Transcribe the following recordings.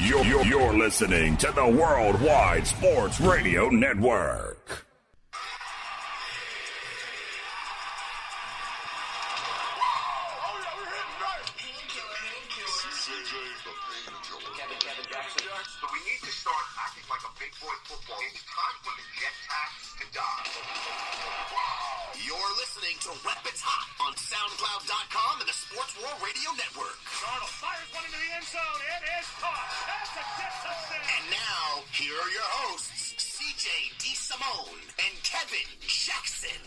You're listening to the Worldwide Sports Radio Network. We need to start acting like a big boy football. It's time for the jet tax to die. You're listening to Weapons Hot on SoundCloud.com and the Sports War Radio Network. Darnold fires one into the end zone. It is caught. That's a jet touchdown. And now, here are your hosts, CJ DeSimone and Kevin Jackson.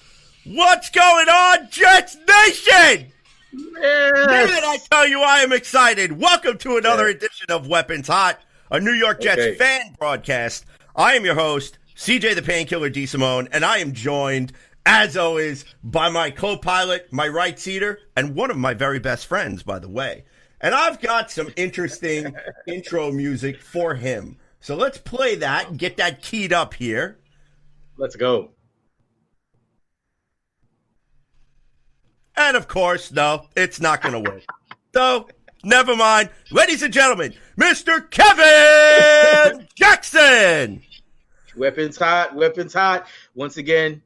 What's going on, Jets Nation? Yes. Did I tell you I am excited? Welcome to another edition of Weapons Hot, a New York Jets fan broadcast. I am your host, CJ the Painkiller DeSimone, and I am joined, as always, by my co-pilot, my right-seater, and one of my very best friends, by the way. And I've got some interesting intro music for him. So let's play that and get that keyed up here. Let's go. And of course, no, it's not going to work. So, never mind. Ladies and gentlemen, Mr. Kevin Jackson. Weapons hot, weapons hot. Once again,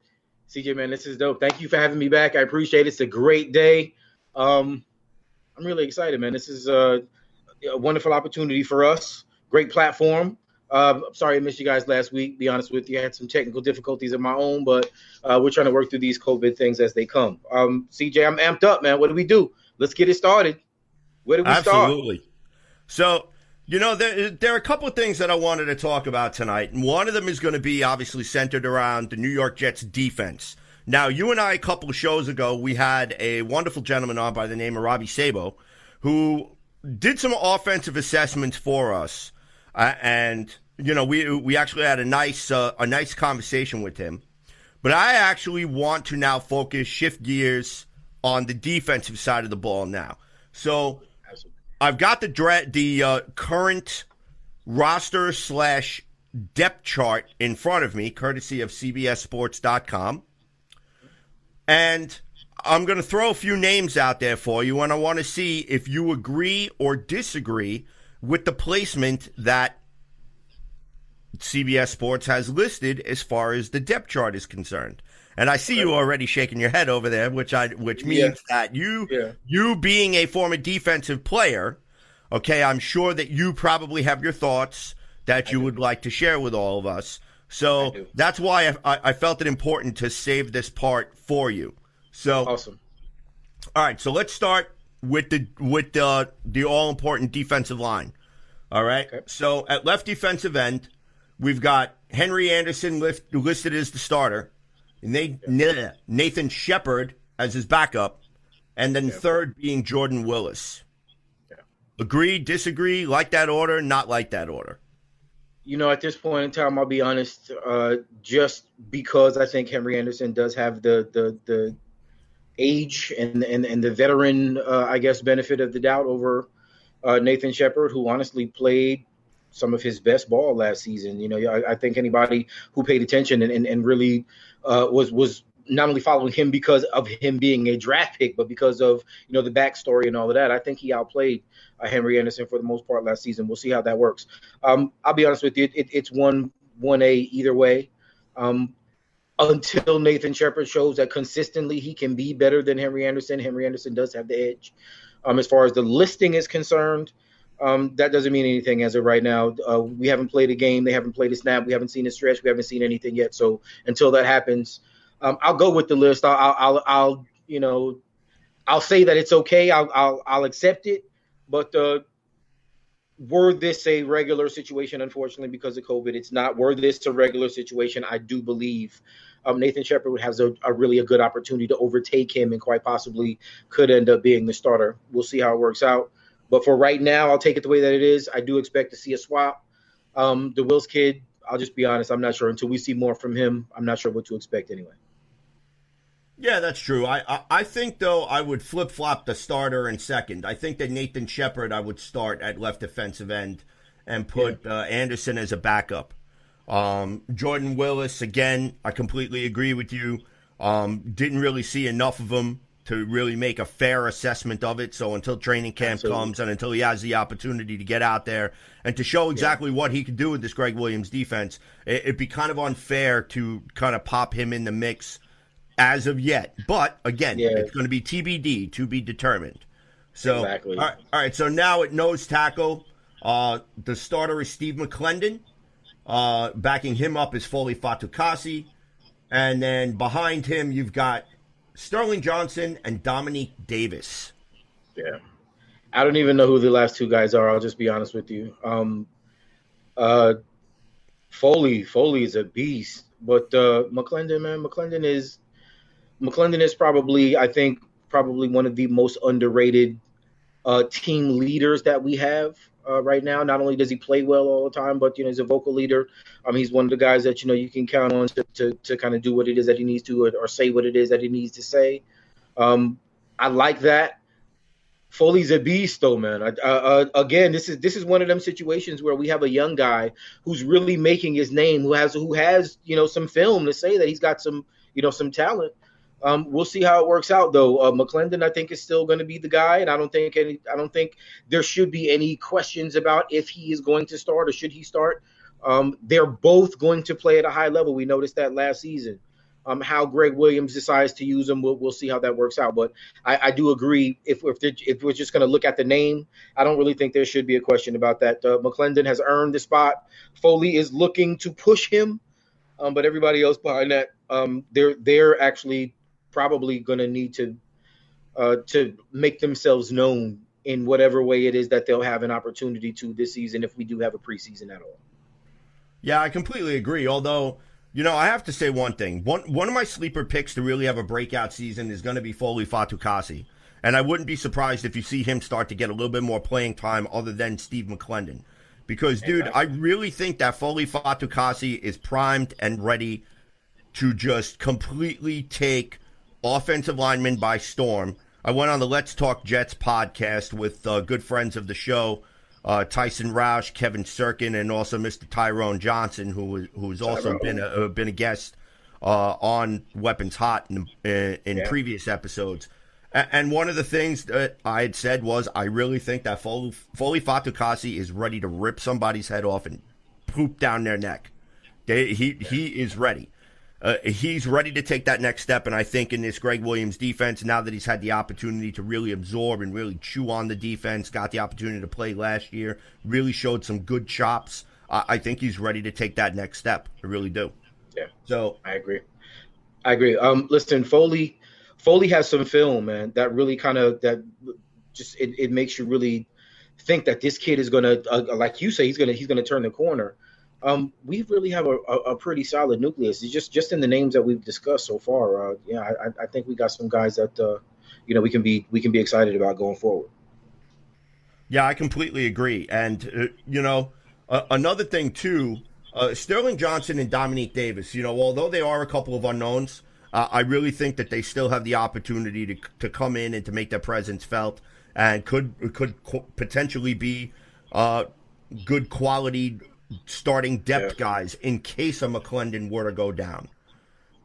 CJ, man, this is dope. Thank you for having me back. I appreciate it. It's a great day. I'm really excited, man. This is a wonderful opportunity for us. Great platform. I'm sorry I missed you guys last week. Be honest with you, I had some technical difficulties of my own, but we're trying to work through these COVID things as they come. CJ, I'm amped up, man. What do we do? Let's get it started. Where do we start? Absolutely. So, you know, there are a couple of things that I wanted to talk about tonight. And one of them is going to be obviously centered around the New York Jets defense. Now, you and I, a couple of shows ago, we had a wonderful gentleman on by the name of Robbie Sabo, who did some offensive assessments for us. And, you know, we actually had a nice conversation with him. But I actually want to now shift gears on the defensive side of the ball now. So I've got the current roster / depth chart in front of me, courtesy of CBSSports.com. And I'm going to throw a few names out there for you, and I want to see if you agree or disagree with the placement that CBS Sports has listed as far as the depth chart is concerned. And I see you already shaking your head over there, which means that you being a former defensive player, okay, I'm sure that you probably have your thoughts that you would like to share with all of us. So that's why I felt it important to save this part for you. So awesome. All right, so let's start with the all important defensive line. All right. Okay. So at left defensive end, we've got Henry Anderson listed as the starter, Nathan Shepard as his backup, and then third being Jordan Willis. Yeah. Agree, disagree, like that order, not like that order? You know, at this point in time, I'll be honest, just because I think Henry Anderson does have the age and the veteran, I guess, benefit of the doubt over Nathan Shepard, who honestly played some of his best ball last season. You know, I think anybody who paid attention and really was not only following him because of him being a draft pick, but because of, you know, the backstory and all of that, I think he outplayed Henry Anderson for the most part last season. We'll see how that works. I'll be honest with you, it's 1A either way. Until Nathan Shepard shows that consistently he can be better than Henry Anderson. Henry Anderson does have the edge. As far as the listing is concerned, that doesn't mean anything as of right now. We haven't played a game. They haven't played a snap. We haven't seen a stretch. We haven't seen anything yet. So until that happens, I'll go with the list. I'll say that it's okay. I'll accept it. But were this a regular situation, unfortunately, because of COVID, it's not. Were this a regular situation, I do believe Nathan Shepard has a really good opportunity to overtake him and quite possibly could end up being the starter. We'll see how it works out. But for right now, I'll take it the way that it is. I do expect to see a swap. The Wills kid, I'll just be honest, I'm not sure. Until we see more from him, I'm not sure what to expect anyway. Yeah, that's true. I think, though, I would flip-flop the starter in second. I think that Nathan Shepard I would start at left defensive end and put Anderson as a backup. Jordan Willis, again, I completely agree with you. Didn't really see enough of him really make a fair assessment of it. So until training camp comes and until he has the opportunity to get out there and to show exactly what he can do with this Greg Williams defense, it'd be kind of unfair to kind of pop him in the mix as of yet. But again, it's going to be TBD, to be determined. So, exactly. All right. So now at nose tackle, the starter is Steve McClendon. Backing him up is Foley Fatukasi. And then behind him, you've got Sterling Johnson and Dominique Davis. Yeah. I don't even know who the last two guys are. I'll just be honest with you. Foley is a beast. But McClendon, man, McClendon is probably, I think, one of the most underrated team leaders that we have right now. Not only does he play well all the time, but he's a vocal leader. He's one of the guys that you can count on to kind of do what it is that he needs to, or say what it is that he needs to say. I like that. Foley's a beast, though, man. Again, this is one of them situations where we have a young guy who's really making his name, who has some film to say that he's got some talent. We'll see how it works out, though. McClendon, I think, is still going to be the guy, and I don't think there should be any questions about if he is going to start or should he start. They're both going to play at a high level. We noticed that last season. How Greg Williams decides to use them, we'll see how that works out. But I do agree. If we're just going to look at the name, I don't really think there should be a question about that. McClendon has earned the spot. Foley is looking to push him, but everybody else behind that, they're actually probably going to need to make themselves known in whatever way it is that they'll have an opportunity to this season, if we do have a preseason at all. Yeah, I completely agree. Although, I have to say one thing. One of my sleeper picks to really have a breakout season is going to be Foley Fatukasi. And I wouldn't be surprised if you see him start to get a little bit more playing time other than Steve McClendon. Because, dude, I really think that Foley Fatukasi is primed and ready to just completely take offensive linemen by storm. I went on the Let's Talk Jets podcast with good friends of the show, Tyson Roush, Kevin Sirkin, and also Mr. Tyrone Johnson, who's also been a guest on Weapons Hot in previous episodes. And one of the things that I had said was I really think that Foley Fatukasi is ready to rip somebody's head off and poop down their neck. He is ready. He's ready to take that next step, and I think in this Greg Williams defense, now that he's had the opportunity to really absorb and really chew on the defense, got the opportunity to play last year, really showed some good chops, I think he's ready to take that next step. I really do. Yeah. So I agree. Listen, Foley has some film, man, that really it makes you really think that this kid is gonna, like you say, he's gonna turn the corner. We really have a pretty solid nucleus. It's just in the names that we've discussed so far. I think we got some guys that we can be excited about going forward. Yeah, I completely agree. And another thing too, Sterling Johnson and Dominique Davis. Although they are a couple of unknowns, I really think that they still have the opportunity to come in and to make their presence felt, and could potentially be good quality starting depth guys in case a McClendon were to go down.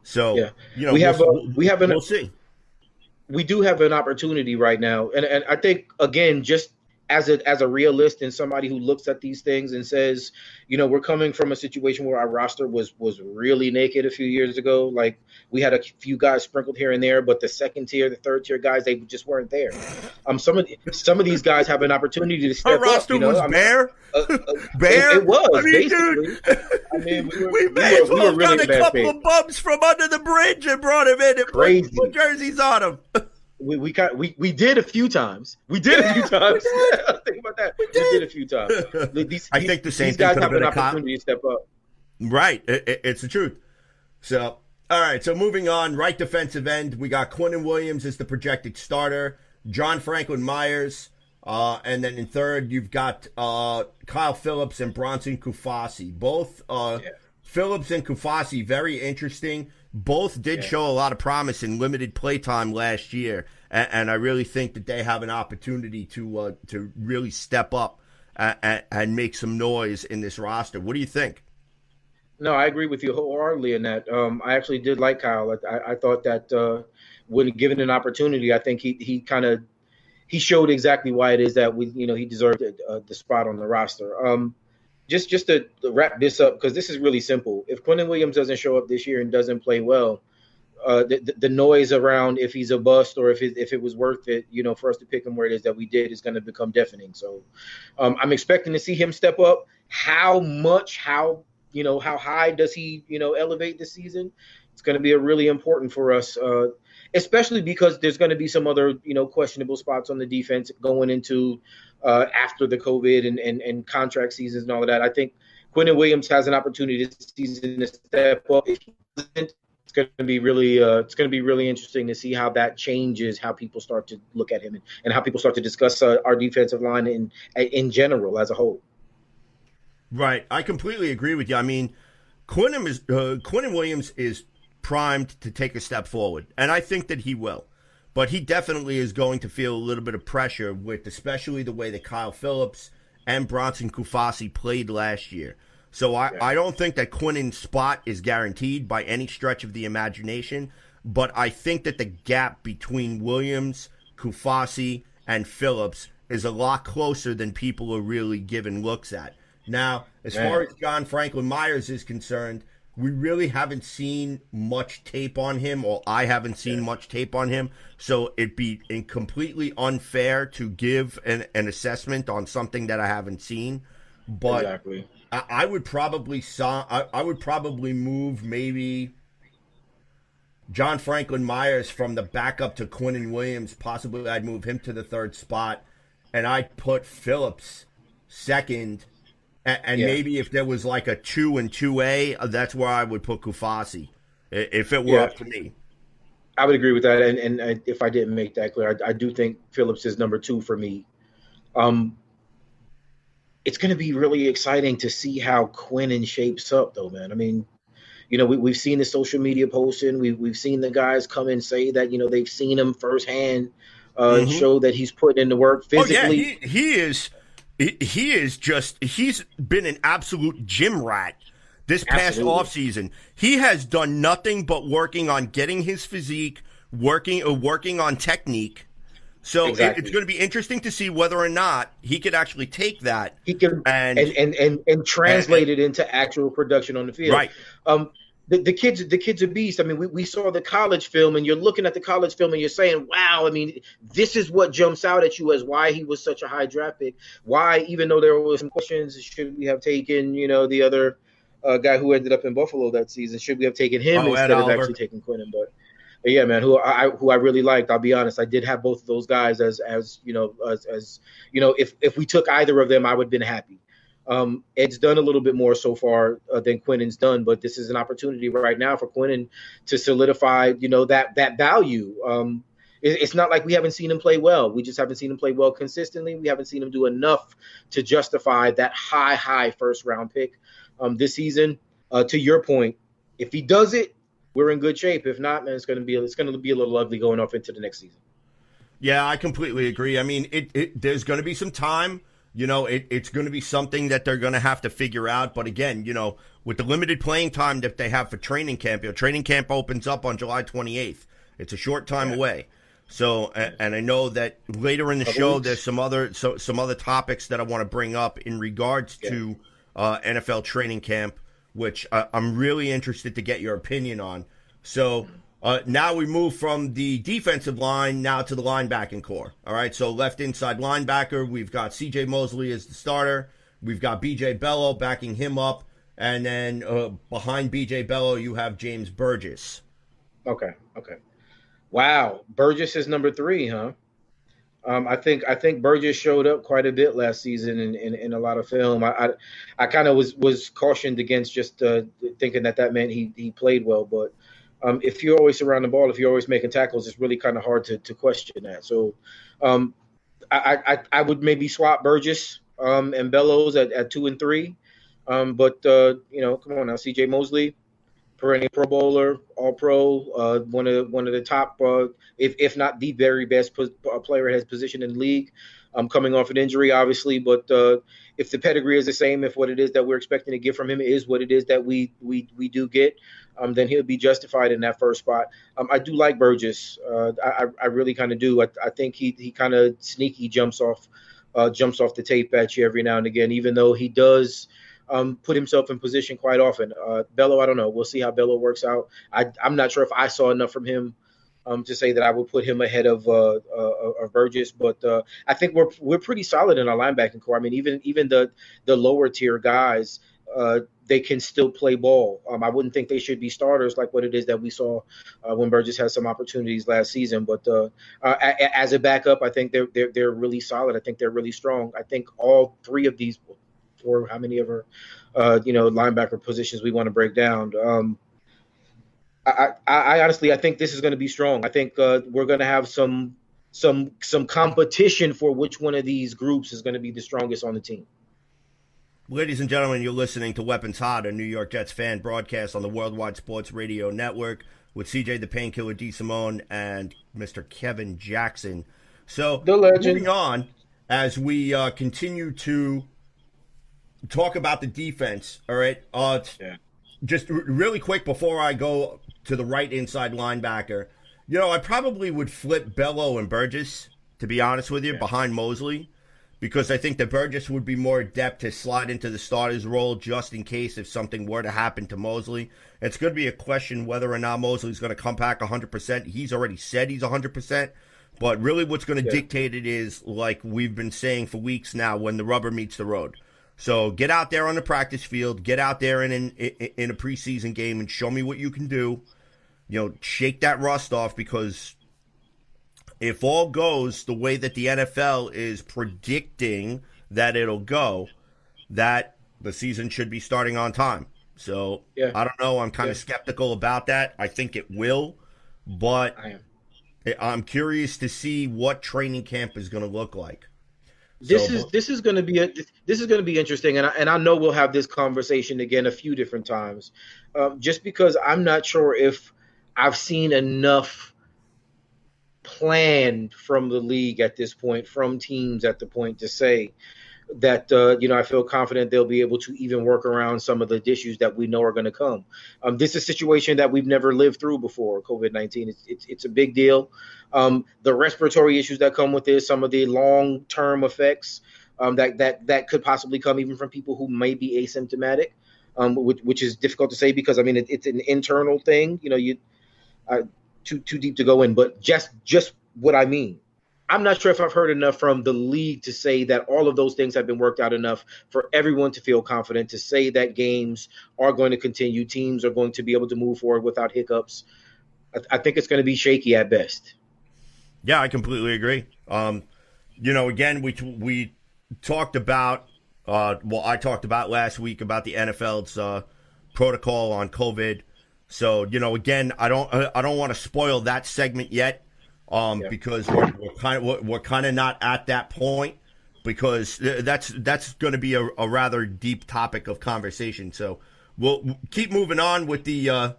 So we'll see. We do have an opportunity right now, and I think, again, just as a realist and somebody who looks at these things and says, we're coming from a situation where our roster was really naked a few years ago. Like, we had a few guys sprinkled here and there, but the second tier, the third tier guys, they just weren't there. Some of these guys have an opportunity to step up. Our roster was bare. Bare. It was. I mean, basically. Dude, we may as well have got a couple of bums from under the bridge and brought him in and put jerseys on them. We did a few times. Think about that. We did a few times. I think the same these thing guys could have have been an opportunity to step up. Right. It's the truth. So, all right. So moving on, right defensive end, we got Quinnen Williams as the projected starter, John Franklin Myers, and then in third, you've got Kyle Phillips and Bronson Kufasi. Both Phillips and Kufasi, very interesting. Both did show a lot of promise in limited play time last year, and I really think that they have an opportunity to really step up and make some noise in this roster. What do you think? No, I agree with you wholeheartedly in that. I actually did like Kyle. I thought that when given an opportunity, I think he showed exactly why it is that he deserved the spot on the roster. Just to wrap this up, because this is really simple. If Quinnen Williams doesn't show up this year and doesn't play well, the noise around if he's a bust or if it was worth it, for us to pick him where it is that we did is going to become deafening. So I'm expecting to see him step up. How high does he, elevate this season? It's going to be really important for us, especially because there's going to be some other, questionable spots on the defense going into after the COVID and contract seasons and all of that. I think Quinnen Williams has an opportunity this season to step up. If he doesn't, it's going to be really interesting to see how that changes how people start to look at him and how people start to discuss our defensive line in general as a whole. Right, I completely agree with you. I mean, Quinnen Williams is primed to take a step forward, and I think that he will. But he definitely is going to feel a little bit of pressure with especially the way that Kyle Phillips and Bronson Kufasi played last year. So I don't think that Quinnen's spot is guaranteed by any stretch of the imagination, but I think that the gap between Williams, Kufasi, and Phillips is a lot closer than people are really giving looks at. Now, as far as John Franklin Myers is concerned, we really haven't seen much tape on him, or I haven't seen much tape on him, so it'd be completely unfair to give an assessment on something that I haven't seen. But exactly. I would probably move maybe John Franklin Myers from the backup to Quinnen Williams. Possibly I'd move him to the third spot, and I'd put Phillips second. And maybe if there was like a 2 and 2A, that's where I would put Kufasi, if it were up to me. I would agree with that. And if I didn't make that clear, I do think Phillips is number 2 for me. It's going to be really exciting to see how Quinnen shapes up, though, man. I mean, we've seen the social media posting. We've seen the guys come and say that, they've seen him firsthand, show that he's putting in the work physically. Oh, yeah, he's been an absolute gym rat this past offseason. He has done nothing but working on getting his physique, working on technique. So it's going to be interesting to see whether or not he could actually take that and translate it into actual production on the field. Right. The kid's a beast. I mean, we saw the college film, and you're looking at the college film, and you're saying, wow, I mean, this is what jumps out at you as why he was such a high draft pick. Why, even though there were some questions, should we have taken, the other guy who ended up in Buffalo that season? Should we have taken him instead of actually taking Quinnen? But yeah, man, who I really liked. I'll be honest, I did have both of those guys as if we took either of them, I would have been happy. Ed's done a little bit more so far than Quinnen's done, but this is an opportunity right now for Quinnen to solidify, that value. It's not like we haven't seen him play well. We just haven't seen him play well consistently. We haven't seen him do enough to justify that high first round pick this season. To your point, if he does it, we're in good shape. If not, man, it's going to be a little ugly going off into the next season. Yeah, I completely agree. I mean, there's going to be some time. It's going to be something that they're going to have to figure out. But again, with the limited playing time that they have for training camp, training camp opens up on July 28th. It's a short time away. So, and I know that later in the show, there's some other topics that I want to bring up in regards to NFL training camp, which I'm really interested to get your opinion on. So now we move from the defensive line now to the linebacking core. All right, so left inside linebacker, we've got C.J. Mosley as the starter. We've got B.J. Bello backing him up. And then behind B.J. Bello, you have James Burgess. Okay. Wow, Burgess is number 3, huh? I think Burgess showed up quite a bit last season in a lot of film. I kind of was cautioned against just thinking that meant he played well, but if you're always around the ball, if you're always making tackles, it's really kind of hard to question that. So I would maybe swap Burgess and Bellows at 2 and 3. But come on now, C.J. Mosley, perennial Pro Bowler, All Pro, one of the top, if not the very best player at his position in the league. Coming off an injury, obviously, but if the pedigree is the same, if what it is that we're expecting to get from him is what it is that we do get, then he'll be justified in that first spot. I do like Burgess. I really kind of do. I think he kind of sneaky jumps off the tape at you every now and again, even though he does put himself in position quite often. Bello, I don't know. We'll see how Bello works out. I'm not sure if I saw enough from him to say that I would put him ahead of Burgess, but I think we're pretty solid in our linebacking core. I mean, even the lower tier guys, they can still play ball. I wouldn't think they should be starters like what it is that we saw when Burgess had some opportunities last season. But as a backup, I think they're really solid. I think they're really strong. I think all three of these, or how many of our linebacker positions we want to break down. I honestly, I think this is going to be strong. I think we're going to have some competition for which one of these groups is going to be the strongest on the team. Ladies and gentlemen, you're listening to Weapons Hot, a New York Jets fan broadcast on the Worldwide Sports Radio Network with CJ the Painkiller DeSimone and Mr. Kevin Jackson. So, the legend. Moving on, as we continue to talk about the defense, all right? Just really quick before I go to the right inside linebacker, I probably would flip Bello and Burgess, to be honest with you, behind Mosley, because I think that Burgess would be more adept to slide into the starter's role just in case if something were to happen to Mosley. It's going to be a question whether or not Mosley's going to come back 100%. He's already said he's 100%, but really what's going to dictate it is, like we've been saying for weeks now, when the rubber meets the road. So get out there on the practice field, get out there in a preseason game and show me what you can do. Shake that rust off, because if all goes the way that the NFL is predicting that it'll go, that the season should be starting on time. So I don't know. I'm kind of skeptical about that. I think it will, but I'm curious to see what training camp is going to look like. This is going to be interesting, and I know we'll have this conversation again a few different times, just because I'm not sure if I've seen enough planned from the league at this point, from teams at the point, to say that I feel confident they'll be able to even work around some of the issues that we know are going to come. This is a situation that we've never lived through before. COVID-19, it's a big deal. The respiratory issues that come with this, some of the long-term effects that could possibly come even from people who may be asymptomatic, which is difficult to say because it's an internal thing. Too deep to go in, but just what I mean. I'm not sure if I've heard enough from the league to say that all of those things have been worked out enough for everyone to feel confident to say that games are going to continue. Teams are going to be able to move forward without hiccups. I think it's going to be shaky at best. Yeah, I completely agree. Again, we talked about, I talked about last week about the NFL's protocol on COVID. So, again, I don't want to spoil that segment yet. Because we're kind of not at that point, because that's going to be a rather deep topic of conversation. So we'll keep moving on with the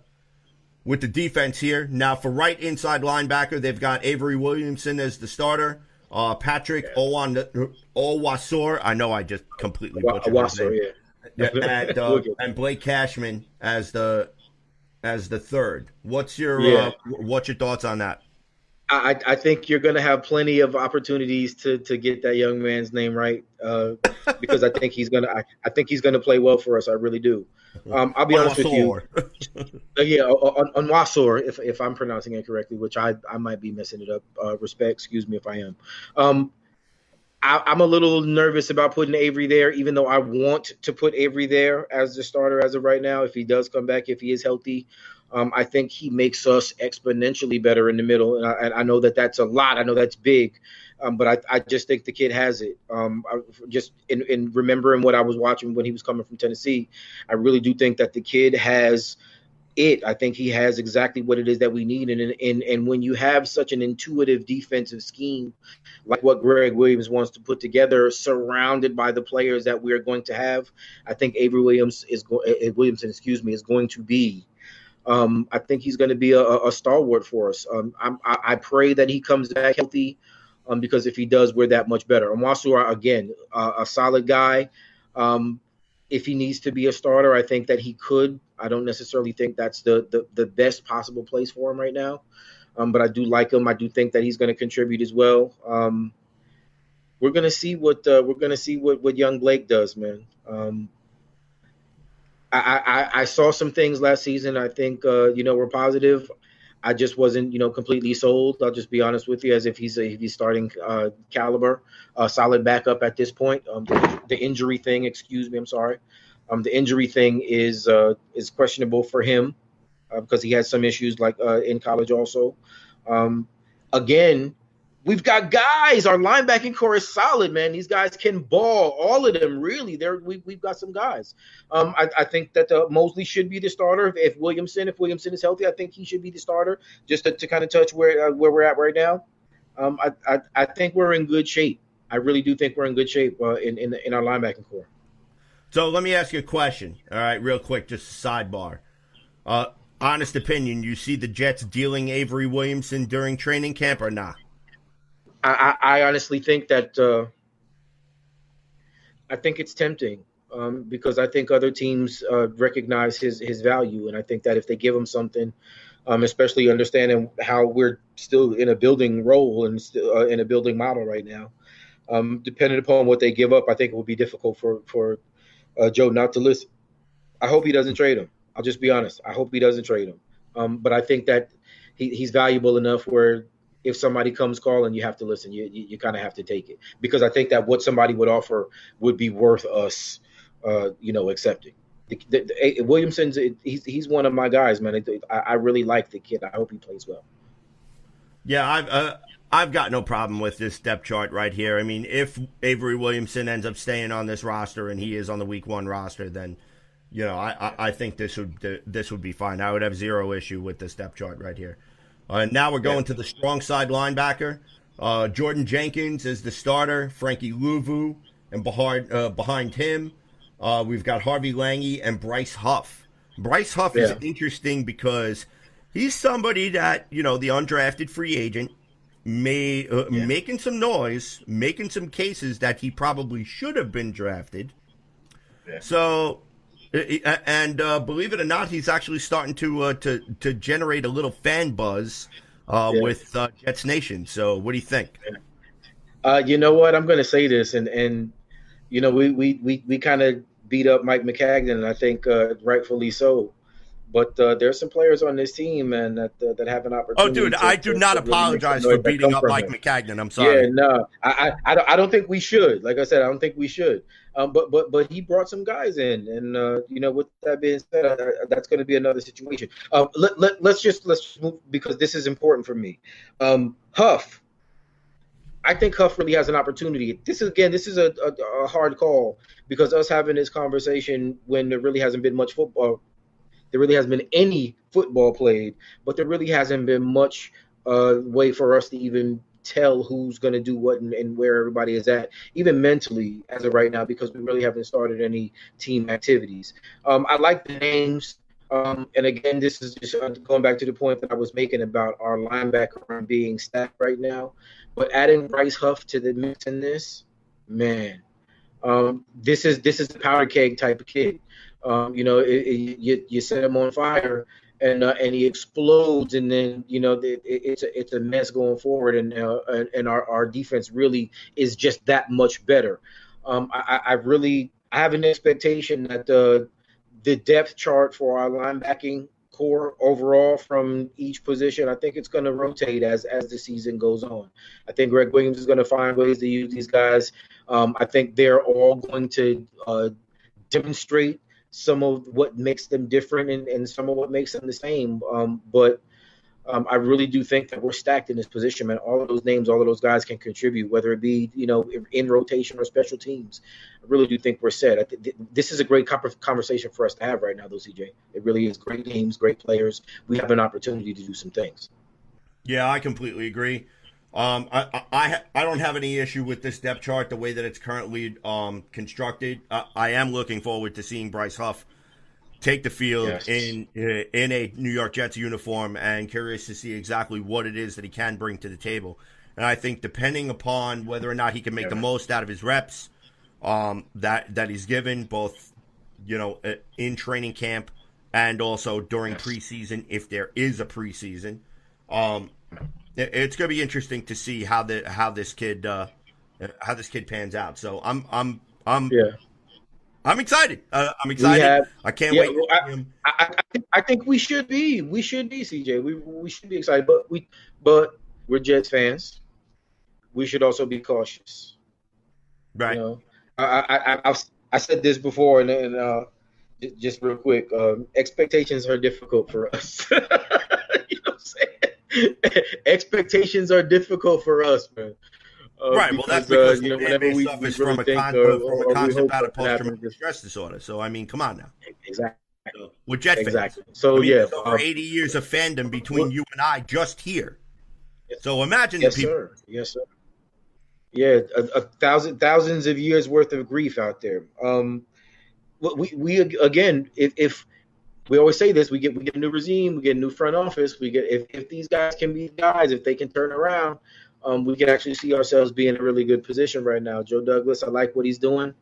defense here. Now for right inside linebacker, they've got Avery Williamson as the starter, Patrick Onwuasor. I know I just completely butchered his name. And Blake Cashman as the third. What's your thoughts on that? I think you're going to have plenty of opportunities to get that young man's name right, because I think he's going to play well for us. I really do. I'll be honest with you. On Wasor, if I'm pronouncing it correctly, which I might be messing it up. Excuse me if I am. I'm a little nervous about putting Avery there, even though I want to put Avery there as the starter as of right now. If he does come back, if he is healthy, I think he makes us exponentially better in the middle. And I know that's a lot. I know that's big. But I just think the kid has it. Just in remembering what I was watching when he was coming from Tennessee, I really do think that the kid has it. I think he has exactly what it is that we need. And when you have such an intuitive defensive scheme like what Greg Williams wants to put together, surrounded by the players that we are going to have, I think Avery Williamson is going to be I think he's going to be a stalwart for us. I pray that he comes back healthy, because if he does, we're that much better. Onwuasor, again, a solid guy. If he needs to be a starter, I think that he could. I don't necessarily think that's the best possible place for him right now, but I do like him. I do think that he's going to contribute as well. We're going to see what young Blake does, man. I saw some things last season. I think were positive. I just wasn't completely sold. I'll just be honest with you, as if he's starting caliber, solid backup at this point. The injury thing, excuse me, I'm sorry. The injury thing is questionable for him because he had some issues like in college also. Again, we've got guys. Our linebacking core is solid, man. These guys can ball. All of them, really. We've got some guys. I think that Mosley should be the starter. If Williamson is healthy, I think he should be the starter. Just to kind of touch where we're at right now. I think we're in good shape. I really do think we're in good shape in our linebacking core. So let me ask you a question. All right, real quick, just a sidebar. Honest opinion, you see the Jets dealing Avery Williamson during training camp or not? I honestly think that I think it's tempting because I think other teams recognize his value, and I think that if they give him something, especially understanding how we're still in a building role and still in a building model right now, depending upon what they give up, I think it will be difficult for Joe not to listen. I hope he doesn't trade him. I'll just be honest. I hope he doesn't trade him. But I think that he's valuable enough where if somebody comes calling, you have to listen. You kind of have to take it, because I think that what somebody would offer would be worth us, accepting. Williamson's he's one of my guys, man. I really like the kid. I hope he plays well. Yeah, I've got no problem with this depth chart right here. I mean, if Avery Williamson ends up staying on this roster and he is on the Week 1 roster, then I think this would be fine. I would have zero issue with this depth chart right here. Now we're going to the strong side linebacker. Jordan Jenkins is the starter. Frankie Louvu, and behind him, we've got Harvey Lange and Bryce Huff. Bryce Huff is interesting because he's somebody that, the undrafted free agent, making some noise, making some cases that he probably should have been drafted. Yeah. So, and believe it or not, he's actually starting to generate a little fan buzz with Jets Nation. So, what do you think? You know what? I'm going to say this, and we kind of beat up Mike Maccagnan, and I think rightfully so. But there's some players on this team, man, that have an opportunity. Oh, dude, I do not apologize for beating up Mike Maccagnan. I'm sorry. Yeah, no, I don't think we should. Like I said, I don't think we should. But he brought some guys in, and with that being said, that's going to be another situation. Let's just move, because this is important for me. Huff. I think Huff really has an opportunity. This is a hard call, because us having this conversation when there really hasn't been much football. There really hasn't been any football played, but there really hasn't been much way for us to even tell who's going to do what and where everybody is at, even mentally as of right now, because we really haven't started any team activities. I like the names. And again, this is just going back to the point that I was making about our linebacker being stacked right now. But adding Bryce Huff to the mix in this, man, this is the powder keg type of kid. You set him on fire, and he explodes, and then it's a mess going forward, and our defense really is just that much better. I have an expectation that the depth chart for our linebacking core overall from each position, I think it's going to rotate as the season goes on. I think Greg Williams is going to find ways to use these guys. I think they're all going to demonstrate some of what makes them different and some of what makes them the same. But I really do think that we're stacked in this position, man. All of those names, all of those guys can contribute, whether it be, in rotation or special teams. I really do think we're set. This is a great conversation for us to have right now, though, CJ. It really is. Great teams, great players. We have an opportunity to do some things. Yeah, I completely agree. I don't have any issue with this depth chart the way that it's currently constructed. I am looking forward to seeing Bryce Huff take the field Yes. in a New York Jets uniform, and curious to see exactly what it is that he can bring to the table. And I think depending upon whether or not he can make the most out of his reps that he's given, both in training camp and also during preseason, if there is a preseason, it's going to be interesting to see how this kid pans out. So I'm excited. I'm excited. I can't wait. I think we should be. We should be, CJ. We should be excited, but we're Jets fans. We should also be cautious. Right. I said this before, and just real quick, expectations are difficult for us. You know what I'm saying? Expectations are difficult for us, man. Right. Well, that's because whenever we suffers really from a think, concept out of post-traumatic stress disorder. So I mean, come on now. Exactly. With Jet fans. Exactly. So there's over 80 years of fandom between you and I just here. So imagine the people. Yes, sir. Yeah, thousands of years worth of grief out there. We again, if we always say this, we get a new regime, we get a new front office, if these guys can be guys, if they can turn around, we can actually see ourselves being in a really good position right now. Joe Douglas, I like what he's doing.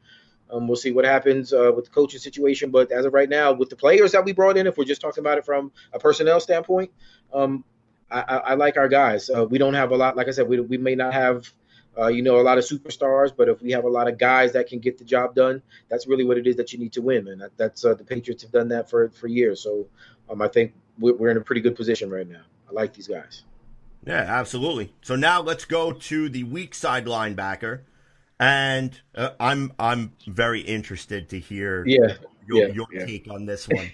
We'll see what happens with the coaching situation, but as of right now, with the players that we brought in, if we're just talking about it from a personnel standpoint, I like our guys. We don't have a lot, like I said, we may not have a lot of superstars, but if we have a lot of guys that can get the job done, that's really what it is that you need to win. And that's the Patriots have done that for years. So I think we're in a pretty good position right now. I like these guys. Yeah, absolutely. So now let's go to the weak side linebacker, and I'm very interested to hear your take on this one.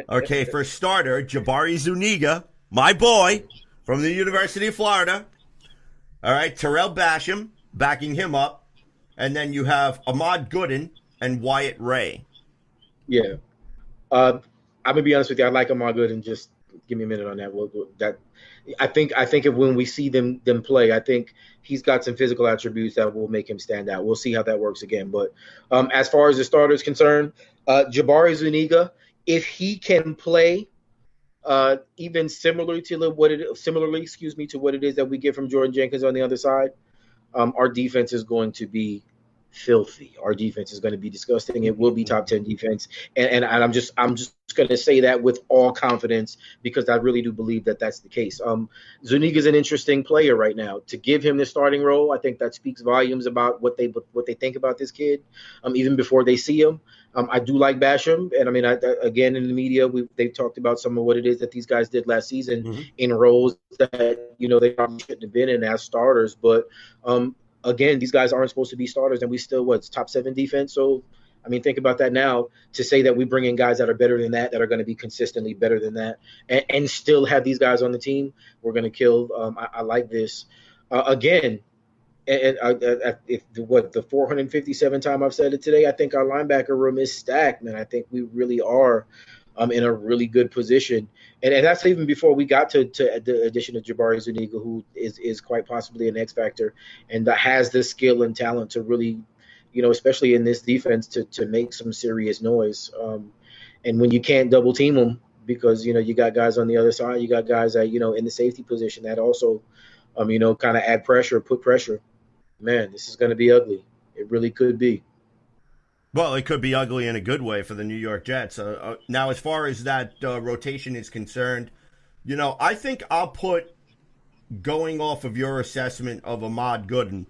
Okay, for starter, Jabari Zuniga, my boy from the University of Florida. All right, Terrell Basham backing him up, and then you have Ahmad Gooden and Wyatt Ray. Yeah, I'm gonna be honest with you. I like Ahmad Gooden. Just give me a minute on that. I think if when we see them play, I think he's got some physical attributes that will make him stand out. We'll see how that works again. But as far as the starter is concerned, Jabari Zuniga, if he can play. Even similarly to what it is that we get from Jordan Jenkins on the other side, our defense is going to be filthy. Our defense is going to be disgusting. It will be top 10 defense, and I'm just going to say that with all confidence because I really do believe that that's the case. Zuniga is an interesting player right now. To give him the starting role, I think that speaks volumes about what they think about this kid, even before they see him. I do like Basham, and I mean, again, in the media, they've talked about some of what it is that these guys did last season in roles that they probably shouldn't have been in as starters. But again, these guys aren't supposed to be starters, and we still top 7 defense. So, I mean, think about that now. To say that we bring in guys that are better than that are going to be consistently better than that, and still have these guys on the team, we're going to kill. I like this. Again. And if the 457 time I've said it today, I think our linebacker room is stacked, man. I think we really are in a really good position. And that's even before we got to the addition of Jabari Zuniga, who is quite possibly an X factor and that has the skill and talent to really, especially in this defense, to make some serious noise. And when you can't double team them because, you got guys on the other side, you got guys that, in the safety position that also, kind of add pressure, put pressure. Man, this is going to be ugly. It really could be. Well, it could be ugly in a good way for the New York Jets. Now, as far as that rotation is concerned, I think I'll put, going off of your assessment of Ahmad Gooden,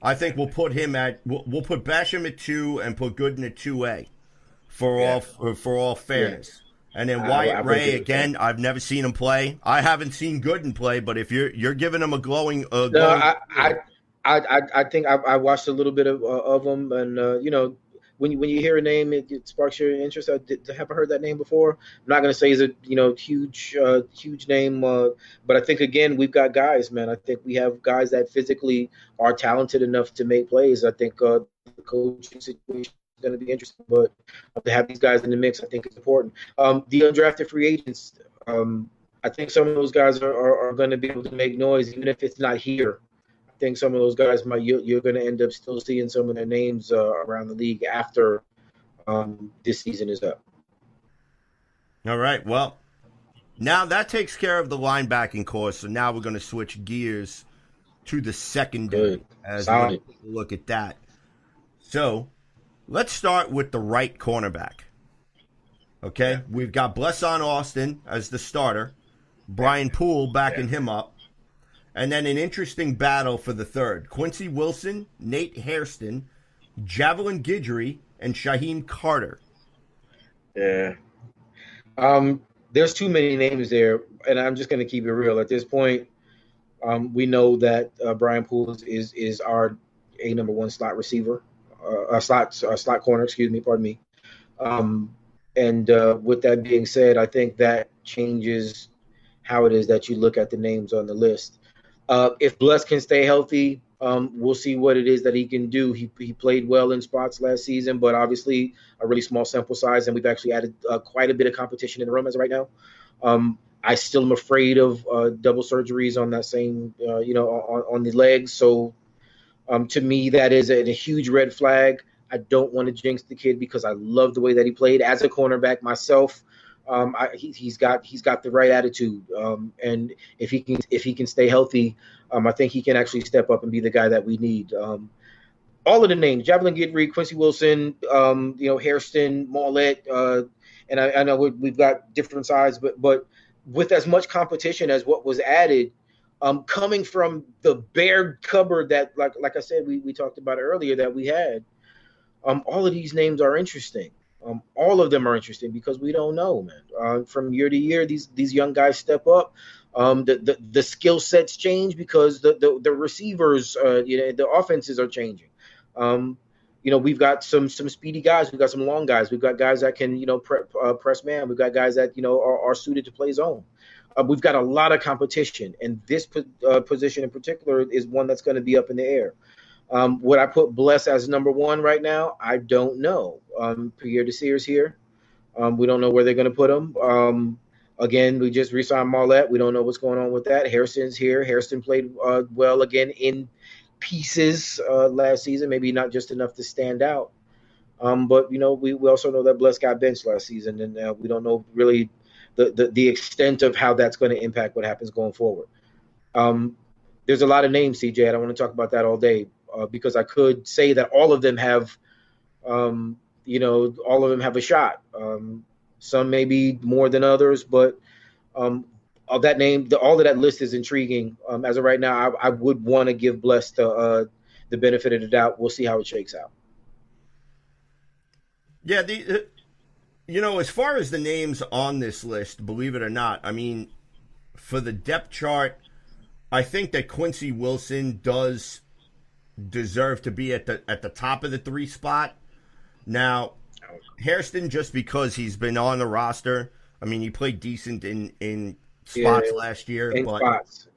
I think we'll put Basham at 2 and put Gooden at 2A for all fairness. Yeah. And then Wyatt Ray, again, I've never seen him play. I haven't seen Gooden play, but if you're giving him a glowing I think I watched a little bit of him, and when you hear a name, it sparks your interest. I haven't heard that name before. I'm not going to say it's a huge name, but I think again we've got guys, man. I think we have guys that physically are talented enough to make plays. I think the coaching situation is going to be interesting, but to have these guys in the mix, I think is important. The undrafted free agents, I think some of those guys are going to be able to make noise, even if it's not here. I think some of those guys you're going to end up still seeing some of their names around the league after this season is up. All right. Well, now that takes care of the linebacking core. So now we're going to switch gears to the secondary Good. as Solid. we look at that. So let's start with the right cornerback. Okay, we've got Blesson Austin as the starter, Brian Poole backing him up, and then an interesting battle for the third. Quincy Wilson, Nate Hairston, Javelin Guidry, and Shaheem Carter. Yeah. There's too many names there, and I'm just going to keep it real. At this point, we know that Brian Poole is our number one slot receiver, slot corner. Excuse me, pardon me. And with that being said, I think that changes how it is that you look at the names on the list. If Bless can stay healthy, we'll see what it is that he can do. He played well in spots last season, but obviously a really small sample size, and we've actually added quite a bit of competition in the room as of right now. I still am afraid of double surgeries on that same, on the legs. So to me, that is a huge red flag. I don't want to jinx the kid because I love the way that he played as a cornerback myself. He's got the right attitude, and if he can stay healthy, I think he can actually step up and be the guy that we need. All of the names: Javelin Guidry, Quincy Wilson, Hairston, Mollett, and I know we've got different sides, but with as much competition as what was added, coming from the bare cupboard that, like I said, we talked about earlier that we had. All of these names are interesting. All of them are interesting because we don't know, man. From year to year, these young guys step up. The skill sets change because the receivers, the offenses are changing. We've got some speedy guys. We've got some long guys. We've got guys that can, press man. We've got guys that, are suited to play zone. We've got a lot of competition, and this position in particular is one that's going to be up in the air. Would I put Bless as number one right now? I don't know. Pierre Desir's here. We don't know where they're going to put him. Again, we just re-signed Mollett. We don't know what's going on with that. Hairston's here. Hairston played well again in pieces last season, maybe not just enough to stand out. But, we also know that Bless got benched last season, and we don't know really the extent of how that's going to impact what happens going forward. There's a lot of names, CJ. I don't want to talk about that all day. Because I could say that all of them have, all of them have a shot. Some maybe more than others, but all of that list is intriguing. As of right now, I would want to give Bless the benefit of the doubt. We'll see how it shakes out. Yeah, as far as the names on this list, believe it or not, I mean, for the depth chart, I think that Quincy Wilson does deserve to be at the top of the 3 spot. Now, Hairston, just because he's been on the roster, I mean, he played decent in spots last year, but spots.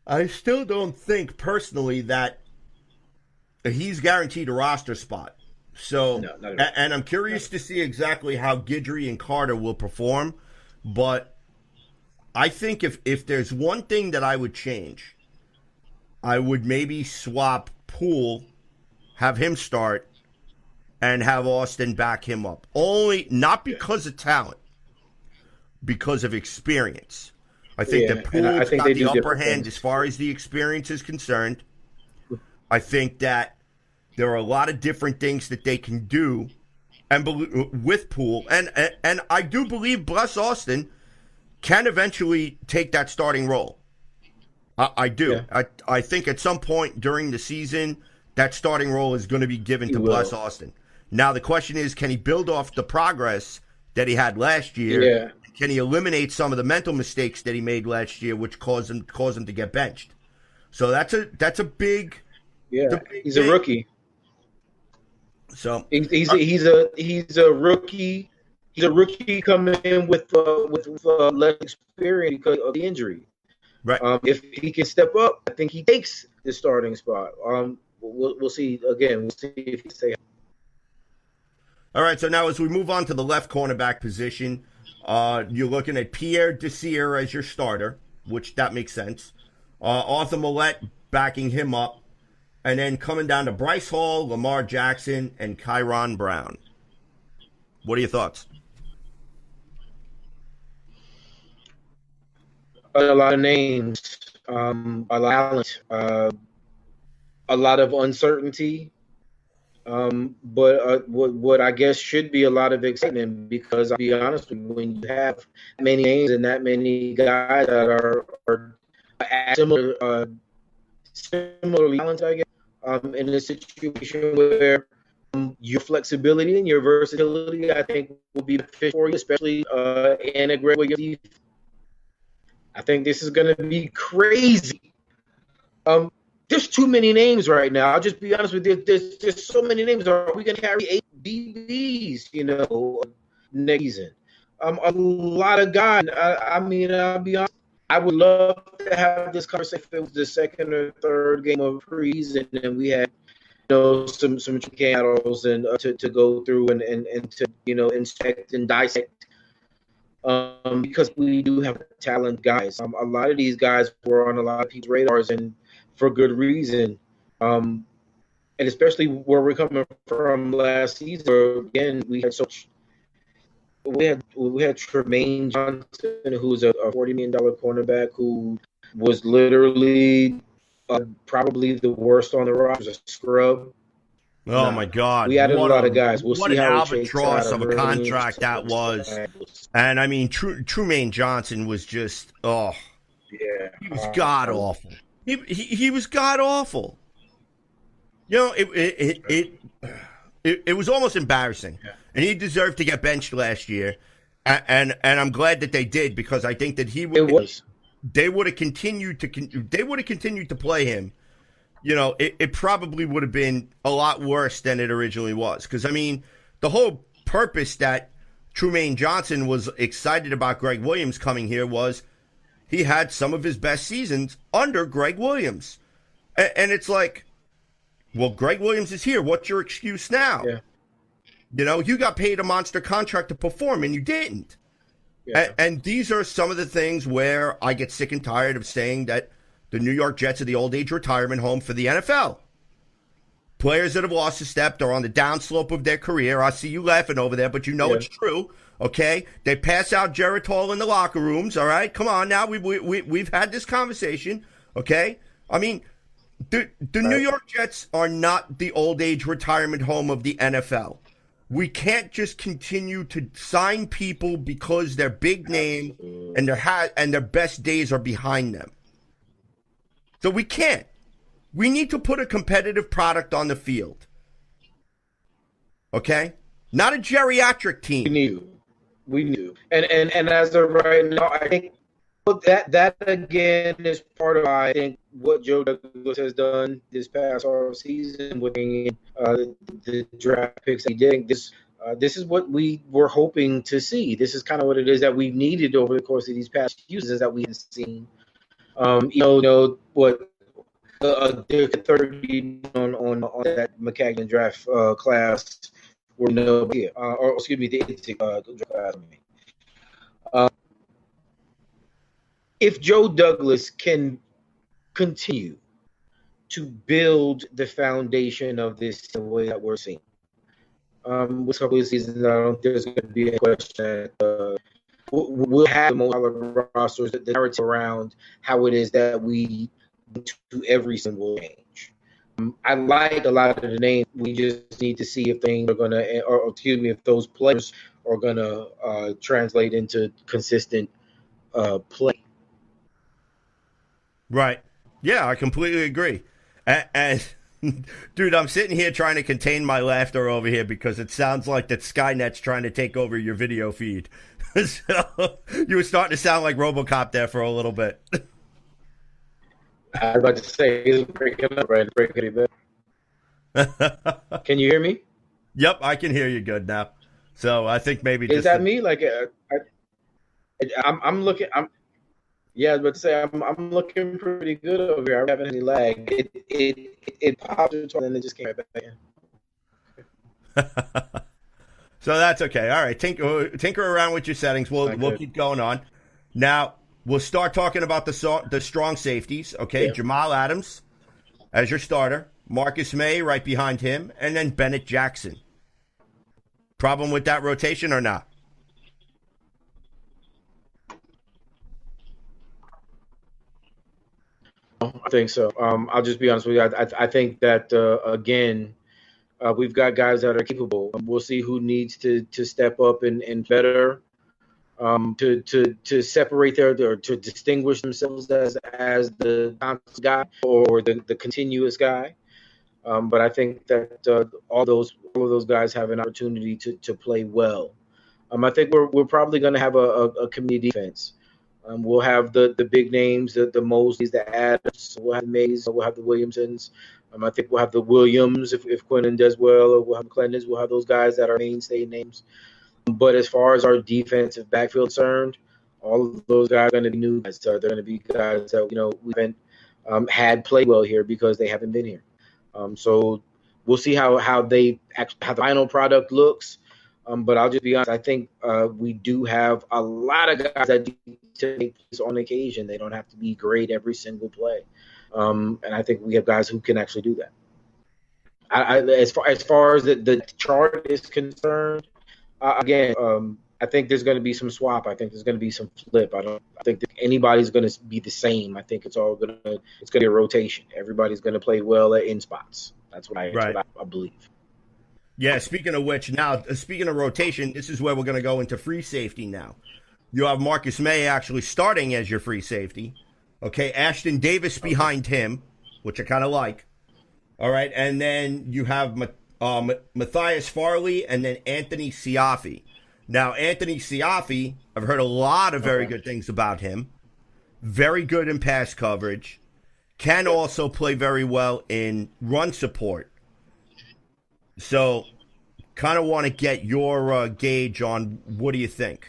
I still don't think personally that he's guaranteed a roster spot. So, and I'm curious to see exactly how Guidry and Carter will perform, but I think if there's one thing that I would change, I would maybe swap Poole, have him start, and have Austin back him up. Only not because of talent, because of experience. I think that Poole's got the upper hand as far as the experience is concerned. I think that there are a lot of different things that they can do, and with Poole, and I do believe Bless Austin can eventually take that starting role. I do. Yeah. I think at some point during the season, that starting role is going to be given to Bless Austin. Now, the question is, can he build off the progress that he had last year? Yeah. Can he eliminate some of the mental mistakes that he made last year, which caused him to get benched? So that's a big. Yeah, he's a rookie. So he's a rookie. He's a rookie coming in with less experience because of the injury. Right. If he can step up, I think he takes the starting spot. We'll see again. We'll see if he stays. All right. So now, as we move on to the left cornerback position, you're looking at Pierre Desir as your starter, which that makes sense. Arthur Mollett backing him up, and then coming down to Bryce Hall, Lamar Jackson, and Kyron Brown. What are your thoughts? a lot of names, a lot of talent, a lot of uncertainty. But what I guess should be a lot of excitement, because I'll be honest with you, when you have many names and that many guys that are similarly talented, I guess, in a situation where your flexibility and your versatility, I think, will be beneficial for you, especially in a great way. I think this is going to be crazy. There's too many names right now. I'll just be honest with you. There's so many names. Are we going to carry 8 DBs, next season? A lot of guys. I mean, I'll be honest. I would love to have this conversation if it was the second or third game of preseason and we had, some battles and to go through and to inspect and dissect. Because we do have talent guys. A lot of these guys were on a lot of people's radars, and for good reason. And especially where we're coming from last season, where, again, we had Tremaine Johnson, who's a $40 million cornerback who was literally probably the worst on the roster, a scrub. Oh, my God. We added a lot of guys. We'll what see an how albatross of a contract that was. And, I mean, Tremaine Johnson was just, yeah, he was god-awful. He was god-awful. It was almost embarrassing. Yeah. And he deserved to get benched last year. And I'm glad that they did, because I think that they would have continued to play him. It probably would have been a lot worse than it originally was. Because, I mean, the whole purpose that Tremaine Johnson was excited about Greg Williams coming here was he had some of his best seasons under Greg Williams. And it's like, well, Greg Williams is here. What's your excuse now? Yeah. You got paid a monster contract to perform, and you didn't. Yeah. And these are some of the things where I get sick and tired of saying that the New York Jets are the old age retirement home for the NFL. Players that have lost a step, they're on the downslope of their career. I see you laughing over there, but it's true. Okay, they pass out Geritol in the locker rooms. All right, come on now. We've had this conversation. Okay, I mean, the New York Jets are not the old age retirement home of the NFL. We can't just continue to sign people because they're big name and their best days are behind them. So we can't. We need to put a competitive product on the field. Okay? Not a geriatric team. We knew. And as of right now, I think that again is part of, I think, what Joe Douglas has done this past offseason with the draft picks he did. This is what we were hoping to see. This is kind of what it is that we needed over the course of these past seasons that we haven't seen. What the 30 on that McCagnon draft class or excuse me, the draft class. If Joe Douglas can continue to build the foundation of this the way that we're seeing, with a couple of seasons, I don't think there's going to be a question that we'll have the most solid rosters, the narrative around how it is that we do every single change. I like a lot of the names. We just need to see if things are going to, or excuse me, if those players are going to translate into consistent play. Right. Yeah, I completely agree. And dude, I'm sitting here trying to contain my laughter over here because it sounds like that Skynet's trying to take over your video feed. So you were starting to sound like RoboCop there for a little bit. I was about to say, he's breaking up, right? Breaking it. Can you hear me? Yep, I can hear you good now. So I think maybe is that me? Like, I'm looking. Yeah, I was about to say I'm looking pretty good over here. I don't have any lag. It popped and then it just came right back in. So that's okay. All right, tinker around with your settings. We'll keep going on. Now we'll start talking about the strong safeties. Okay, yeah. Jamal Adams as your starter, Marcus May right behind him, and then Bennett Jackson. Problem with that rotation or not? think so. I'll just be honest with you. I think that again, we've got guys that are capable. We'll see who needs to step up and better to separate or to distinguish themselves as the constant guy or the continuous guy. But I think that all of those guys have an opportunity to play well. I think we're probably going to have a committee defense. We'll have the big names, the Mosleys, the Adams. We'll have the Mays. We'll have the Williamsons. I think we'll have the Williams if Quinton does well, or we'll have Clendons. We'll have those guys that are mainstay names. But as far as our defensive backfield concerned, all of those guys are going to be new guys. They're going to be guys that we haven't had play well here because they haven't been here. So we'll see how the final product looks. But I'll just be honest. I think we do have a lot of guys that need to make plays on occasion. They don't have to be great every single play. And I think we have guys who can actually do that. As far as the chart is concerned, again, I think there's going to be some swap. I think there's going to be some flip. I think that anybody's going to be the same. I think it's going to be a rotation. Everybody's going to play well in spots. That's what I believe. Yeah, speaking of which, now, speaking of rotation, this is where we're going to go into free safety now. You have Marcus May actually starting as your free safety. Okay, Ashton Davis behind him, which I kind of like. All right, and then you have Matthias Farley and then Anthony Siafi. Now, Anthony Siafi, I've heard a lot of very good things about him. Very good in pass coverage. Can also play very well in run support. So, kind of want to get your gauge on what do you think?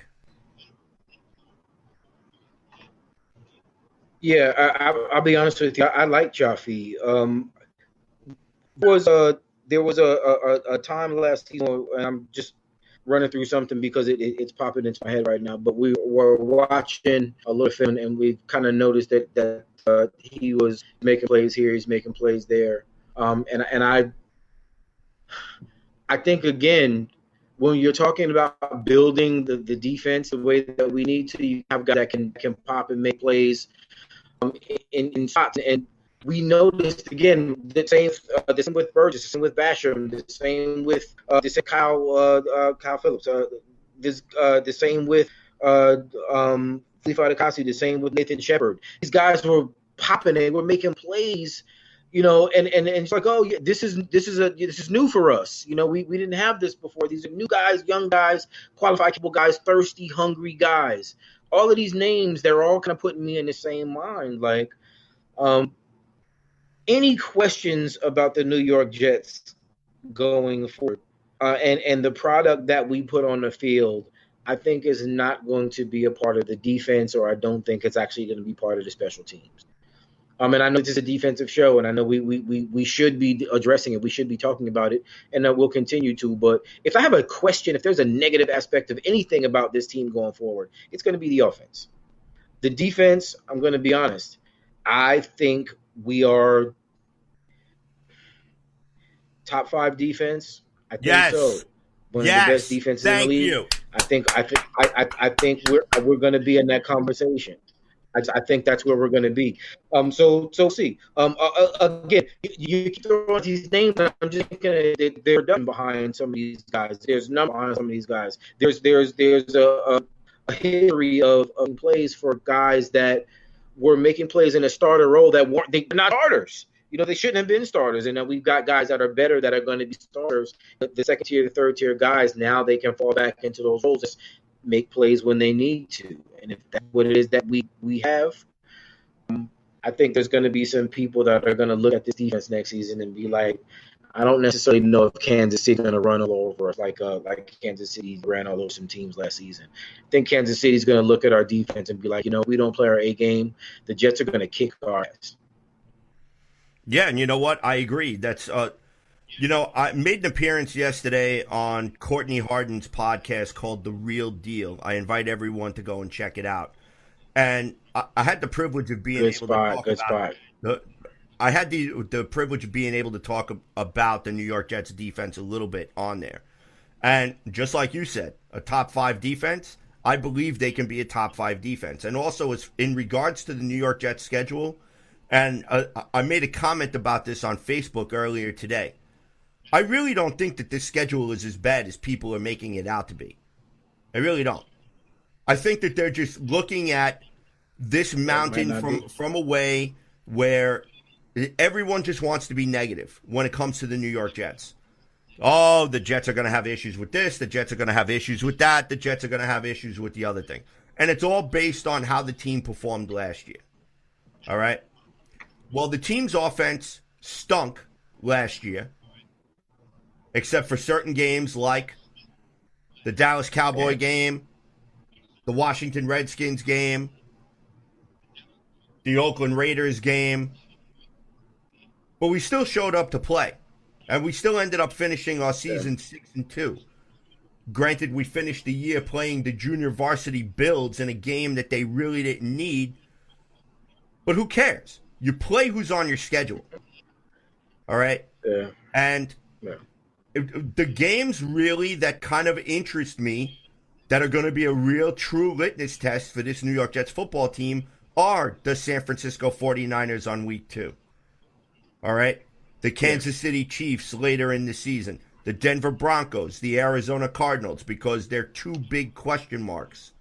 Yeah, I'll be honest with you. I like Jaffe. There was a time last season, and I'm just running through something because it's popping into my head right now. But we were watching a little film, and we kind of noticed that he was making plays here, he's making plays there, and I think, again, when you're talking about building the defense the way that we need to, you have guys that can pop and make plays in spots. And we noticed, again, the same with Burgess, the same with Basham, the same with Kyle Phillips, the same with Felipe Adekasi, the same with Nathan Shepard. These guys were popping, they were making plays. And it's like, oh yeah, this is new for us. We didn't have this before. These are new guys, young guys, qualified capable guys, thirsty, hungry guys. All of these names, they're all kind of putting me in the same mind. Like, any questions about the New York Jets going forward, and the product that we put on the field, I think is not going to be a part of the defense, or I don't think it's actually going to be part of the special teams. And I know this is a defensive show, and I know we should be addressing it. We should be talking about it, and we'll continue to. But if I have a question, if there's a negative aspect of anything about this team going forward, it's going to be the offense. The defense, I'm going to be honest, I think we are top 5 defense. I think so. One of the best defenses in the league. You. I think we're going to be in that conversation. I think that's where we're going to be. So see. Again, you keep throwing these names. I'm just thinking they're done behind some of these guys. There's number behind some of these guys. There's a history of plays for guys that were making plays in a starter role that they're not starters. They shouldn't have been starters. And now we've got guys that are better that are going to be starters. The second tier, the third tier guys, now they can fall back into those roles, make plays when they need to. And if that's what it is that we have, I think there's going to be some people that are going to look at this defense next season and be like, I don't necessarily know if Kansas City is going to run all over us like Kansas City ran all over some teams last season. I think Kansas City is going to look at our defense and be like, we don't play our A game. The Jets are going to kick our ass. Yeah, and you know what? I agree. That's I made an appearance yesterday on Courtney Harden's podcast called The Real Deal. I invite everyone to go and check it out. And I had the privilege of being able to talk about I had the privilege of being able to talk about the New York Jets defense a little bit on there. And just like you said, a top 5 defense, I believe they can be a top 5 defense. And also, in regards to the New York Jets schedule, And I made a comment about this on Facebook earlier today. I really don't think that this schedule is as bad as people are making it out to be. I really don't. I think that they're just looking at this mountain from a way where everyone just wants to be negative when it comes to the New York Jets. Oh, the Jets are going to have issues with this. The Jets are going to have issues with that. The Jets are going to have issues with the other thing. And it's all based on how the team performed last year. All right? Well, the team's offense stunk last year, except for certain games like the Dallas Cowboy game, the Washington Redskins game, the Oakland Raiders game. But we still showed up to play. And we still ended up finishing our season 6-2. Granted, we finished the year playing the junior varsity Bills in a game that they really didn't need. But who cares? You play who's on your schedule. All right? Yeah. And the games really that kind of interest me that are going to be a real true litmus test for this New York Jets football team are the San Francisco 49ers on week 2. All right? The Kansas City Chiefs later in the season. The Denver Broncos, the Arizona Cardinals, because they're two big question marks.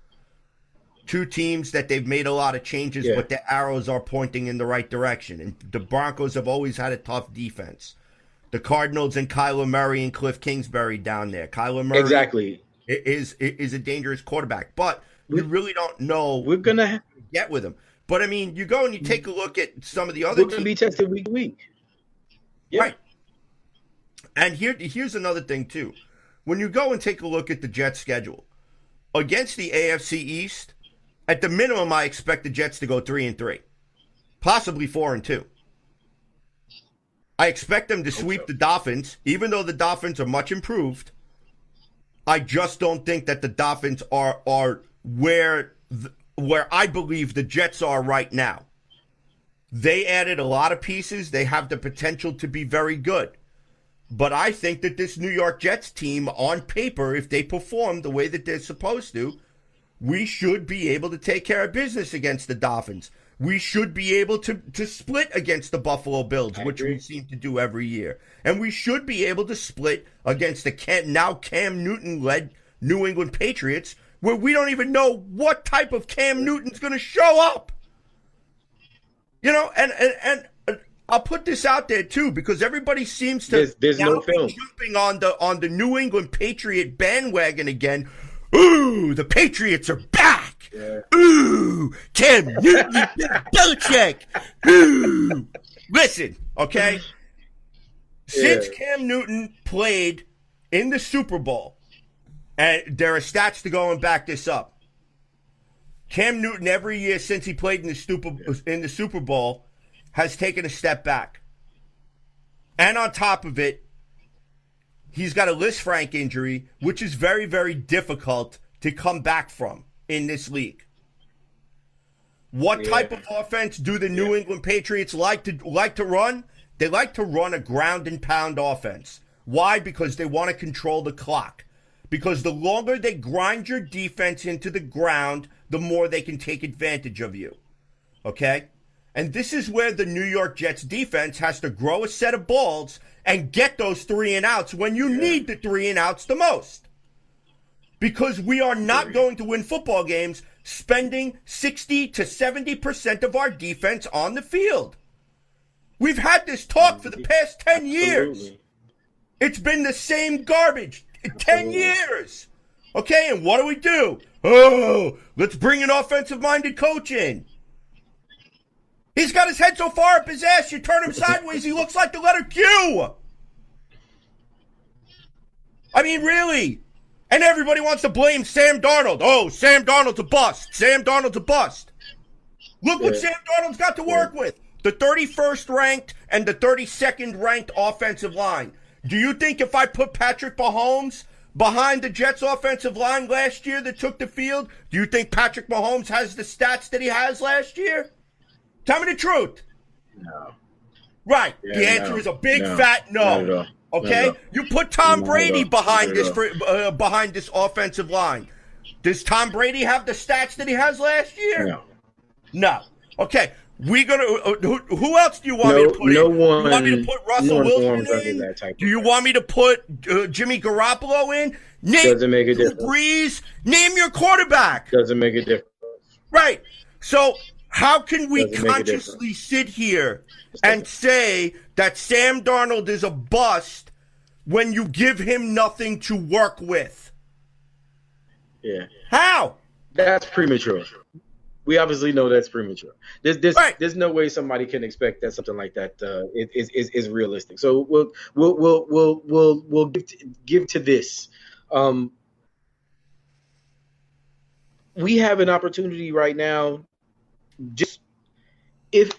Two teams that they've made a lot of changes, but the arrows are pointing in the right direction. And the Broncos have always had a tough defense. The Cardinals and Kyler Murray and Cliff Kingsbury down there. Kyler Murray is a dangerous quarterback, but we really don't know we're gonna get with him. But I mean, you go and you take a look at some of the other teams. We're gonna be tested week to week. Yeah. Right. And here's another thing, too. When you go and take a look at the Jets' schedule, against the AFC East, at the minimum, I expect the Jets to go 3-3, possibly 4-2. I expect them to sweep the Dolphins, even though the Dolphins are much improved. I just don't think that the Dolphins are where I believe the Jets are right now. They added a lot of pieces. They have the potential to be very good. But I think that this New York Jets team, on paper, if they perform the way that they're supposed to, we should be able to take care of business against the Dolphins. We should be able to split against the Buffalo Bills, which we seem to do every year. And we should be able to split against the now Cam Newton-led New England Patriots, where we don't even know what type of Cam Newton's going to show up. You know, and I'll put this out there too, because everybody seems to there's no film jumping on the New England Patriot bandwagon again. Ooh, the Patriots are back. Yeah. Ooh, Cam Newton, Belichick. Ooh, listen, okay. Since Cam Newton played in the Super Bowl, and there are stats to go and back this up. Cam Newton, every year since he played in the Super Bowl, has taken a step back. And on top of it, he's got a Lisfranc injury, which is very, very difficult to come back from in this league. What type of offense do the New England Patriots like to run? They like to run a ground and pound offense. Why? Because they want to control the clock. Because the longer they grind your defense into the ground, the more they can take advantage of you. Okay? And this is where the New York Jets defense has to grow a set of balls and get those 3-and-outs when you need the 3-and-outs the most. Because we are not going to win football games spending 60 to 70% of our defense on the field. We've had this talk for the past 10 years. It's been the same garbage. 10 years. Okay, and what do? Oh, let's bring an offensive-minded coach in. He's got his head so far up his ass, you turn him sideways, he looks like the letter Q. I mean, really. And everybody wants to blame Sam Darnold. Oh, Sam Darnold's a bust. Sam Darnold's a bust. Look what Sam Darnold's got to work with. The 31st ranked and the 32nd ranked offensive line. Do you think if I put Patrick Mahomes behind the Jets offensive line last year that took the field, do you think Patrick Mahomes has the stats that he has last year? Tell me the truth. No. Right. Yeah, the answer is a big fat no. Okay? You put Tom Brady behind this offensive line. Does Tom Brady have the stats that he has last year? No. No. Okay. We gonna who else do you want me to put in? One. You want me to put Russell Wilson in? That type Do you want me to put Jimmy Garoppolo in? Doesn't make a difference. Breeze, name your quarterback. Doesn't make a difference. Right. So how can we Doesn't make a consciously sit here and say that Sam Darnold is a bust when you give him nothing to work with? Yeah. How? That's premature. We obviously know that's premature. Right. There's no way somebody can expect that something like that is realistic. So we'll give to this. We have an opportunity right now. Just if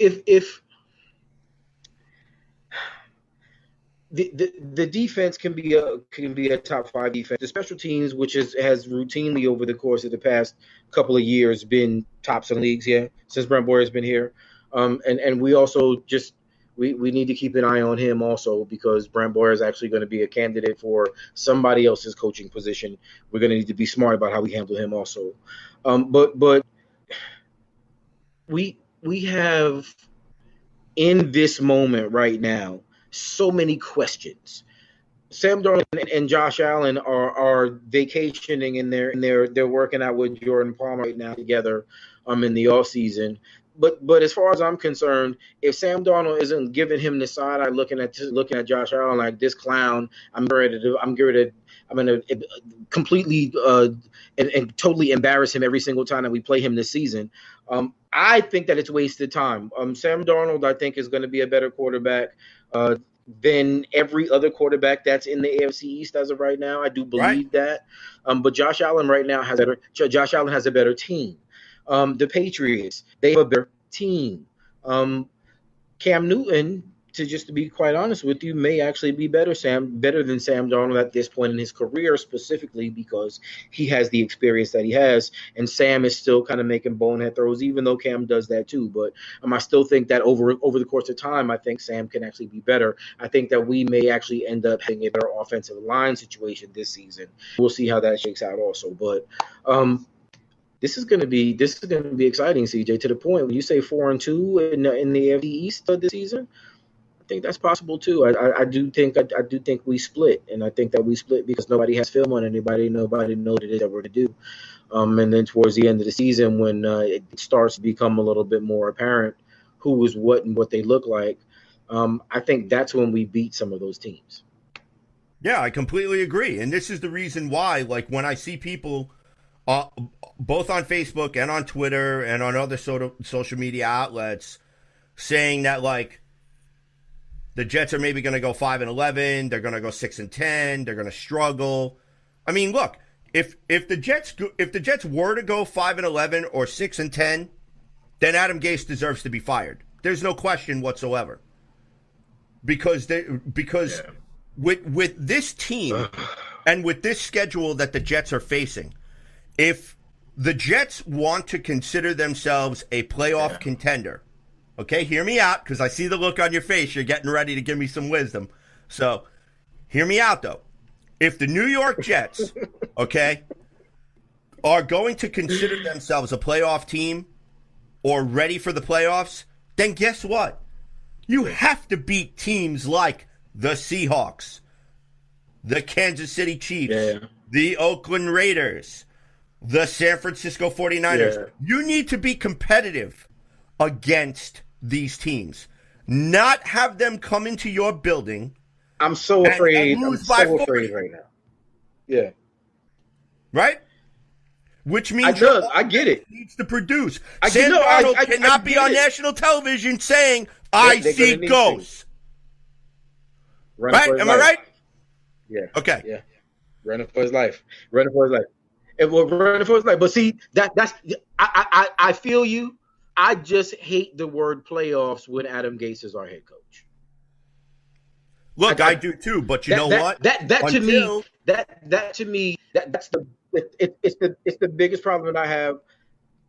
the defense can be a top 5 defense. The special teams, which has routinely over the course of the past couple of years been tops in leagues, since Brent Boyer has been here. And we also we need to keep an eye on him also, because Brent Boyer is actually going to be a candidate for somebody else's coaching position. We're going to need to be smart about how we handle him also. But we have in this moment right now so many questions. Sam Darnold and Josh Allen are vacationing and they're working out with Jordan Palmer right now together in the offseason. But as far as I'm concerned, if Sam Darnold isn't giving him the side eye looking at Josh Allen like this clown, I'm going to completely and totally embarrass him every single time that we play him this season. I think that it's wasted time. Sam Darnold, I think, is going to be a better quarterback than every other quarterback that's in the AFC East as of right now. I do believe that. But Josh Allen right now has a better team. The Patriots, they have a better team. Cam Newton, to be quite honest with you, may actually be better than Sam Darnold at this point in his career, specifically because he has the experience that he has, and Sam is still kind of making bonehead throws, even though Cam does that too. But I still think that over the course of time, I think Sam can actually be better. I think that we may actually end up having a better offensive line situation this season. We'll see how that shakes out also. But this is going to be exciting, CJ, to the point when you say 4-2 in the AFC East this season. I think that's possible too. I do think we split, and I think that we split because nobody has film on anybody. Nobody knows what it is that we're to do. And then towards the end of the season, when it starts to become a little bit more apparent who is what and what they look like, I think that's when we beat some of those teams. Yeah, I completely agree, and this is the reason why. Like when I see people, both on Facebook and on Twitter and on other social media outlets, saying that like, the Jets are maybe going to go 5-11. They're going to go 6-10. They're going to struggle. I mean, look, if the Jets were to go 5-11 or 6-10, then Adam Gase deserves to be fired. There's no question whatsoever. Because with this team and with this schedule that the Jets are facing, if the Jets want to consider themselves a playoff contender. Okay, hear me out, because I see the look on your face. You're getting ready to give me some wisdom. So, hear me out, though. If the New York Jets, are going to consider themselves a playoff team or ready for the playoffs, then guess what? You have to beat teams like the Seahawks, the Kansas City Chiefs, the Oakland Raiders, the San Francisco 49ers. Yeah. You need to be competitive against these teams, not have them come into your building. I'm so afraid. I'm so afraid right now. Yeah. Right? Which means I get it. Needs to produce. Sam Darnold cannot be on national television saying, I see ghosts. Right? Am I right? Yeah. Okay. Yeah. Running for his life. Running for his life. And we're running for his life. But see, that's I feel you. I just hate the word playoffs when Adam Gase is our head coach. Look, I do too, but you know what? That's the biggest problem that I have.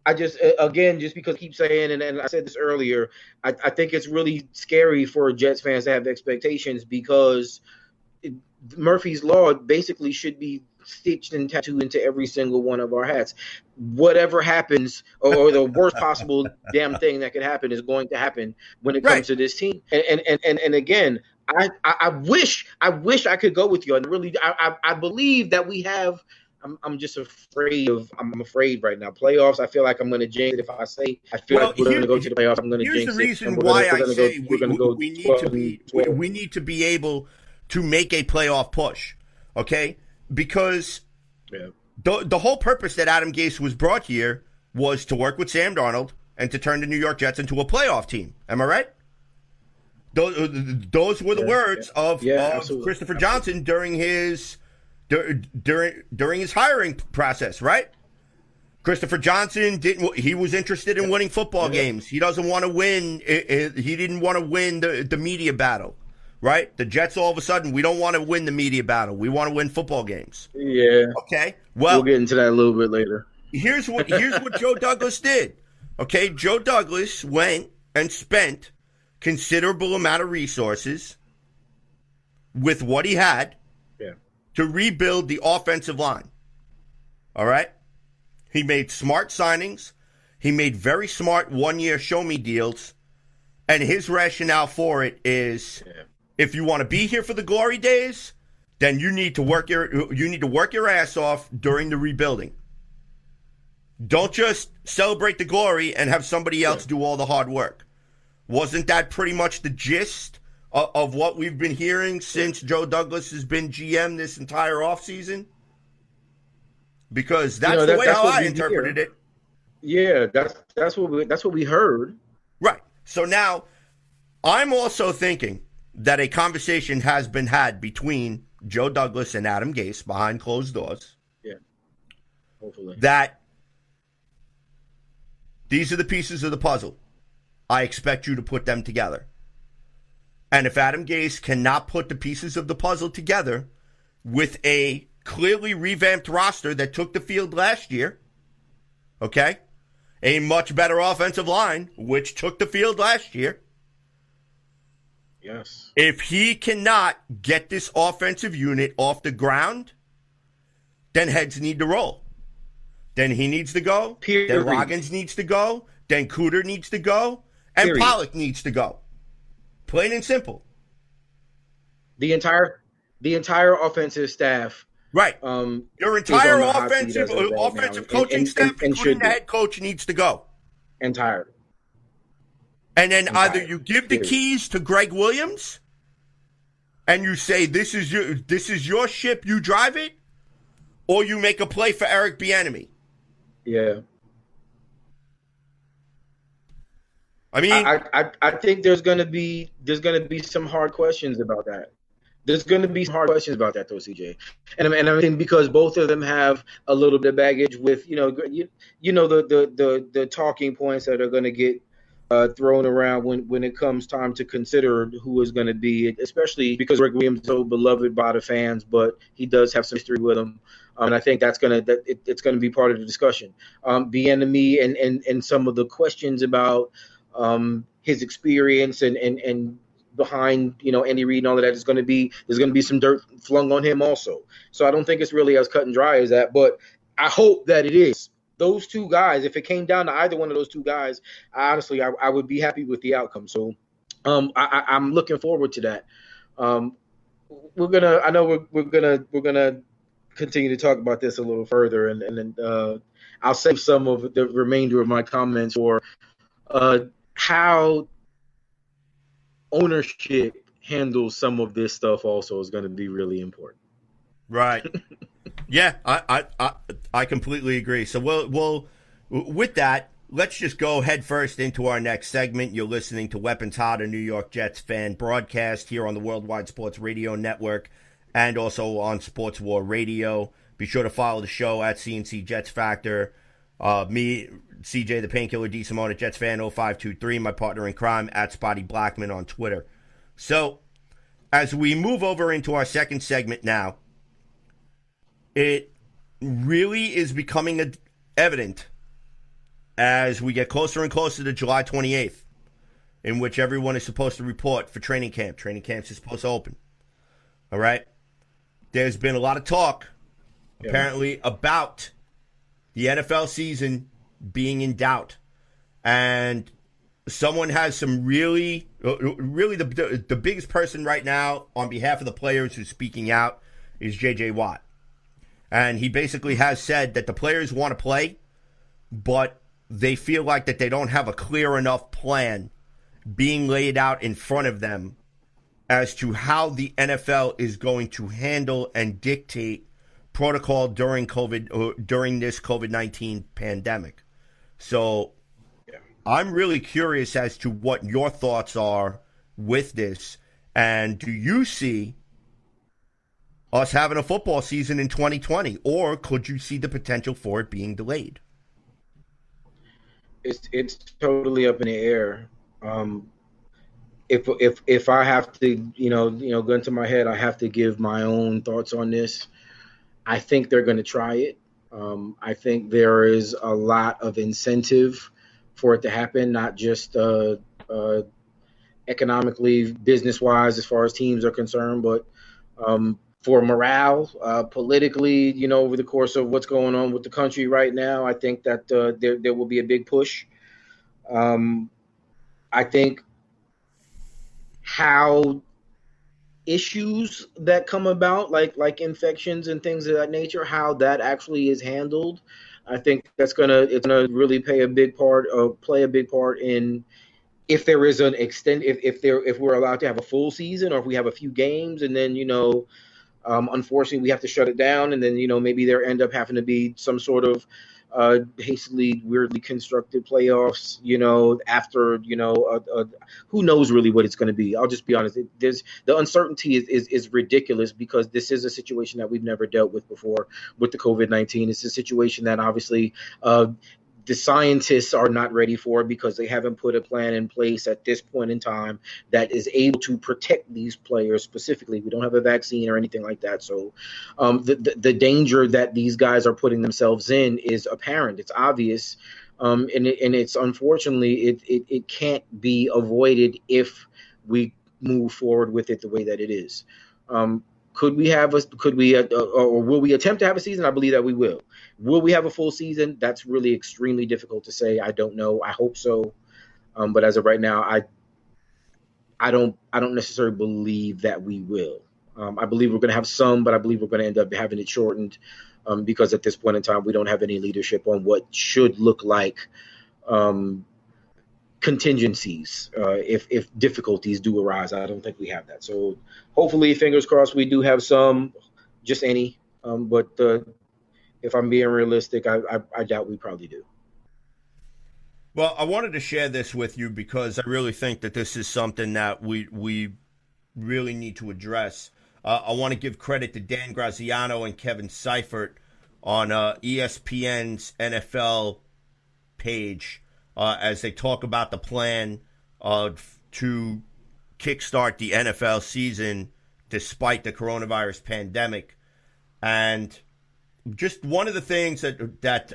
I just just because I keep saying, and I said this earlier, I think it's really scary for Jets fans to have expectations because Murphy's Law basically should be stitched and tattooed into every single one of our hats. Whatever happens, or the worst possible damn thing that could happen is going to happen when it comes to this team. And again, I wish I could go with you. And really, I believe that we have. I'm just afraid of. I'm afraid right now. Playoffs. I feel like I'm going to jinx it if I say I feel like we're going to go to the playoffs. I'm going to jinx it. Here's the reason why I say we need to be able to make a playoff push. Okay, because the whole purpose that Adam Gase was brought here was to work with Sam Darnold and to turn the New York Jets into a playoff team. Am I right? Those were the words of Christopher Johnson during his hiring process, right? Christopher Johnson he was interested in winning football games. He doesn't want to win. He didn't want to win the media battle, right? The Jets, all of a sudden, we don't want to win the media battle. We want to win football games. Yeah. Okay. Well, we'll get into that a little bit later. Here's what Joe Douglas did. Okay, Joe Douglas went and spent considerable amount of resources with what he had to rebuild the offensive line. All right? He made smart signings. He made very smart one-year show-me deals. And his rationale for it is if you want to be here for the glory days, then you need to work your ass off during the rebuilding. Don't just celebrate the glory and have somebody else do all the hard work. Wasn't that pretty much the gist of what we've been hearing since Joe Douglas has been GM this entire offseason? Because that's the way how I interpreted it. Yeah, that's what we heard. Right. So now I'm also thinking that a conversation has been had between Joe Douglas and Adam Gase behind closed doors. Yeah. Hopefully. That these are the pieces of the puzzle. I expect you to put them together. And if Adam Gase cannot put the pieces of the puzzle together with a clearly revamped roster that took the field last year, okay, a much better offensive line, which took the field last year, yes. If he cannot get this offensive unit off the ground, then heads need to roll. Then he needs to go. Period. Then Loggins needs to go. Then Cooter needs to go. And Period. Pollock needs to go. Plain and simple. The entire offensive staff. Right. Your entire offensive coaching staff, including the head coach, needs to go. Entire. And then either you give the keys to Greg Williams and you say this is your ship, you drive it, or you make a play for Eric Bieniemy. Yeah. I mean, I think there's gonna be some hard questions about that. There's going to be some hard questions about that, though, CJ. And I think because both of them have a little bit of baggage with, the talking points that are going to get thrown around when it comes time to consider who is going to be, especially because Greg Williams is so beloved by the fans, but he does have some history with him. And I think it's going to be part of the discussion. Bieniemy and some of the questions about his experience and behind Andy Reid and all of that there's going to be some dirt flung on him also. So I don't think it's really as cut and dry as that, but I hope that it is. Those two guys, if it came down to either one of those two guys, I would be happy with the outcome. So I'm looking forward to that. We're gonna continue to talk about this a little further, and then I'll save some of the remainder of my comments for how ownership handles some of this stuff also is going to be really important. Right. Yeah, I completely agree. So we'll with that, let's just go head first into our next segment. You're listening to Weapons Hot, a New York Jets fan broadcast here on the Worldwide Sports Radio Network and also on Sports War Radio. Be sure to follow the show at CNC Jets Factor. Me, CJ the Painkiller, D Simone at JetsFan0523, my partner in crime at Spotty Blackman on Twitter. So, as we move over into our second segment now, it really is becoming evident as we get closer and closer to July 28th, in which everyone is supposed to report for training camp. Training camps is supposed to open. All right? There's been a lot of talk apparently, about the NFL season being in doubt. And someone has some really the biggest person right now on behalf of the players who's speaking out is J.J. Watt. And he basically has said that the players want to play, but they feel like that they don't have a clear enough plan being laid out in front of them as to how the NFL is going to handle and dictate protocol during this COVID-19 pandemic. So I'm really curious as to what your thoughts are with this. And do you see us having a football season in 2020, or could you see the potential for it being delayed? It's totally up in the air. If I have to, gun to my head, I have to give my own thoughts on this. I think they're going to try it. I think there is a lot of incentive for it to happen, not just economically, business-wise, as far as teams are concerned, but for morale, politically, over the course of what's going on with the country right now. I think that there will be a big push. I think how issues that come about, like infections and things of that nature, how that actually is handled, I think it's gonna really play a big part in if there is an if we're allowed to have a full season, or if we have a few games and then unfortunately we have to shut it down, and then maybe there end up having to be some sort of hastily, weirdly constructed playoffs, after, who knows really what it's going to be. I'll just be honest. The uncertainty is ridiculous, because this is a situation that we've never dealt with before with the COVID-19. It's a situation that obviously the scientists are not ready for, because they haven't put a plan in place at this point in time that is able to protect these players specifically. We don't have a vaccine or anything like that. So the danger that these guys are putting themselves in is apparent. It's obvious. And it's unfortunately, it can't be avoided if we move forward with it the way that it is. Or will we attempt to have a season? I believe that we will. Will we have a full season? That's really extremely difficult to say. I don't know. I hope so. But as of right now, I don't necessarily believe that we will. I believe we're going to have some, but I believe we're going to end up having it shortened, because at this point in time, we don't have any leadership on what should look like contingencies if difficulties do arise. I don't think we have that. So hopefully, fingers crossed, we do have some, just any. But if I'm being realistic, I doubt we probably do. Well, I wanted to share this with you because I really think that this is something that we really need to address. I want to give credit to Dan Graziano and Kevin Seifert on ESPN's NFL page as they talk about the plan to kickstart the NFL season despite the coronavirus pandemic. And just one of the things that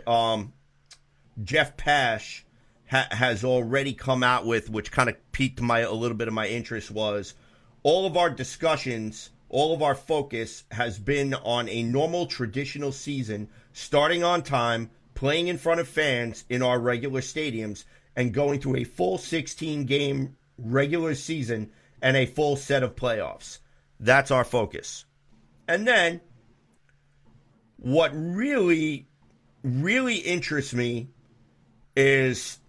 Jeff Pash has already come out with, which kind of piqued a little bit of my interest, was all of our discussions, all of our focus has been on a normal traditional season, starting on time, playing in front of fans in our regular stadiums, and going to a full 16-game regular season and a full set of playoffs. That's our focus. And then what really, really interests me is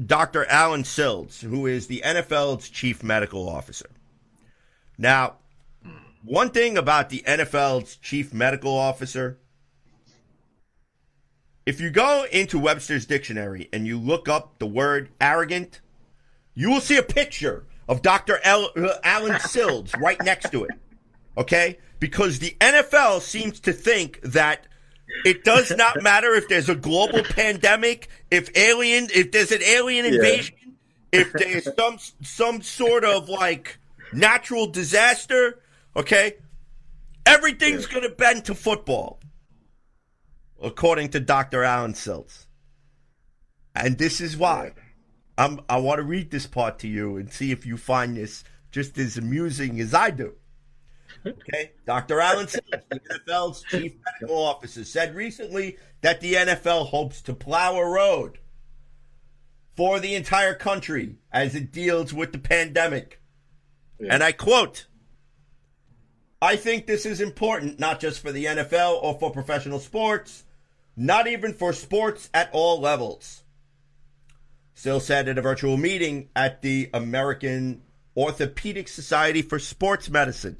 Dr. Alan Sills, who is the NFL's chief medical officer. Now, one thing about the NFL's chief medical officer, if you go into Webster's dictionary and you look up the word arrogant, you will see a picture of Dr. Alan Sills right next to it. Okay? Because the NFL seems to think that it does not matter if there's a global pandemic, if there's an alien invasion, if there's some sort of like natural disaster, okay? Everything's going to bend to football, according to Dr. Alan Sills. And this is why. I want to read this part to you and see if you find this just as amusing as I do. Okay, Dr. Alan Sills, the NFL's chief medical officer, said recently that the NFL hopes to plow a road for the entire country as it deals with the pandemic. Yeah. And I quote, "I think this is important not just for the NFL or for professional sports, not even for sports at all levels." Still said at a virtual meeting at the American Orthopedic Society for Sports Medicine.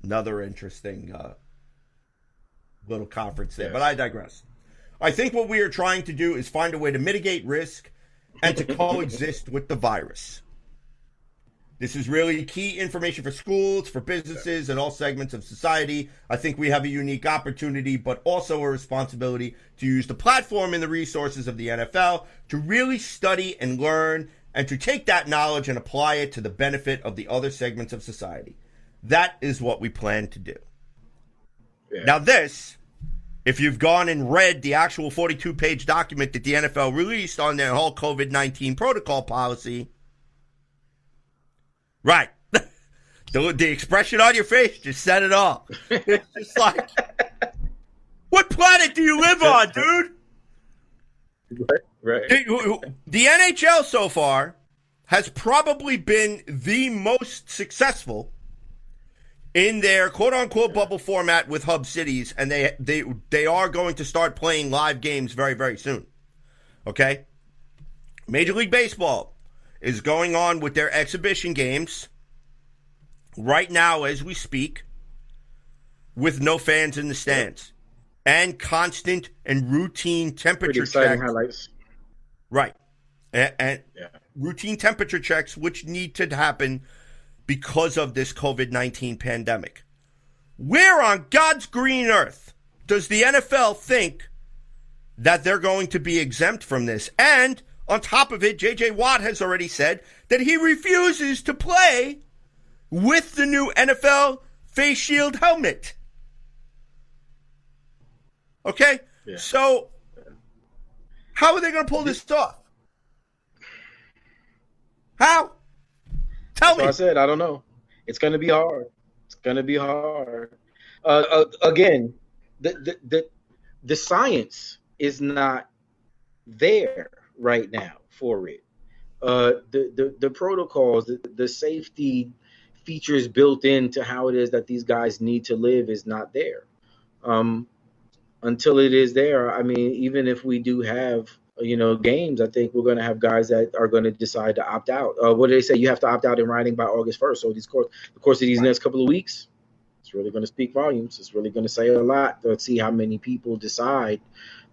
Another interesting little conference there, but I digress. "I think what we are trying to do is find a way to mitigate risk and to coexist with the virus. This is really key information for schools, for businesses, and all segments of society. I think we have a unique opportunity, but also a responsibility to use the platform and the resources of the NFL to really study and learn and to take that knowledge and apply it to the benefit of the other segments of society. That is what we plan to do." Yeah. Now this, if you've gone and read the actual 42-page document that the NFL released on their whole COVID-19 protocol policy, right, the expression on your face just said it all. It's just like, what planet do you live on, dude? Right. The NHL so far has probably been the most successful in their quote-unquote bubble format with hub cities, and they are going to start playing live games very, very soon. Okay? Major League Baseball is going on with their exhibition games right now as we speak with no fans in the stands and constant and routine temperature Pretty exciting checks. highlights. Right. And Yeah. routine temperature checks, which need to happen because of this COVID-19 pandemic. Where on God's green earth does the NFL think that they're going to be exempt from this? And on top of it, J.J. Watt has already said that he refuses to play with the new NFL face shield helmet. Okay? Yeah. So, how are they going to pull this off? How? Tell me. So I said, I don't know. It's going to be hard. It's going to be hard. Again, the science is not there right now for it. The protocols, the safety features built into how it is that these guys need to live is not there. Until it is there, I mean, even if we do have games, I think we're going to have guys that are going to decide to opt out. What do they say? You have to opt out in writing by August 1st. So the course of these next couple of weeks, it's really going to speak volumes. It's really going to say a lot. Let's see how many people decide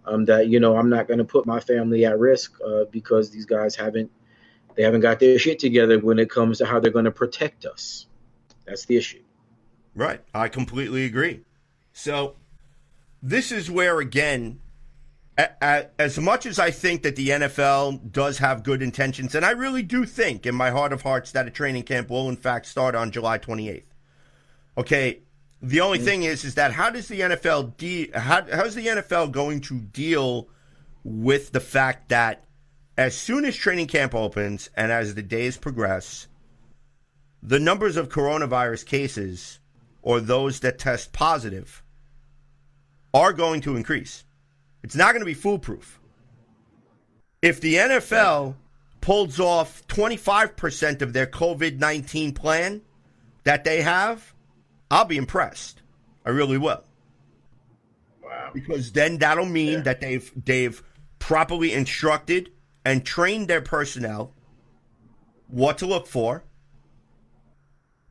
that, I'm not going to put my family at risk because these guys haven't got their shit together when it comes to how they're going to protect us. That's the issue. Right. I completely agree. So this is where, again, as much as I think that the NFL does have good intentions, and I really do think in my heart of hearts that a training camp will in fact start on July 28th. Okay, the only thing is that how does the NFL how's the NFL going to deal with the fact that as soon as training camp opens and as the days progress, the numbers of coronavirus cases or those that test positive are going to increase. It's not going to be foolproof. If the NFL pulls off 25% of their COVID-19 plan that they have, I'll be impressed. I really will. Wow. Because then that'll mean that they've properly instructed and trained their personnel what to look for.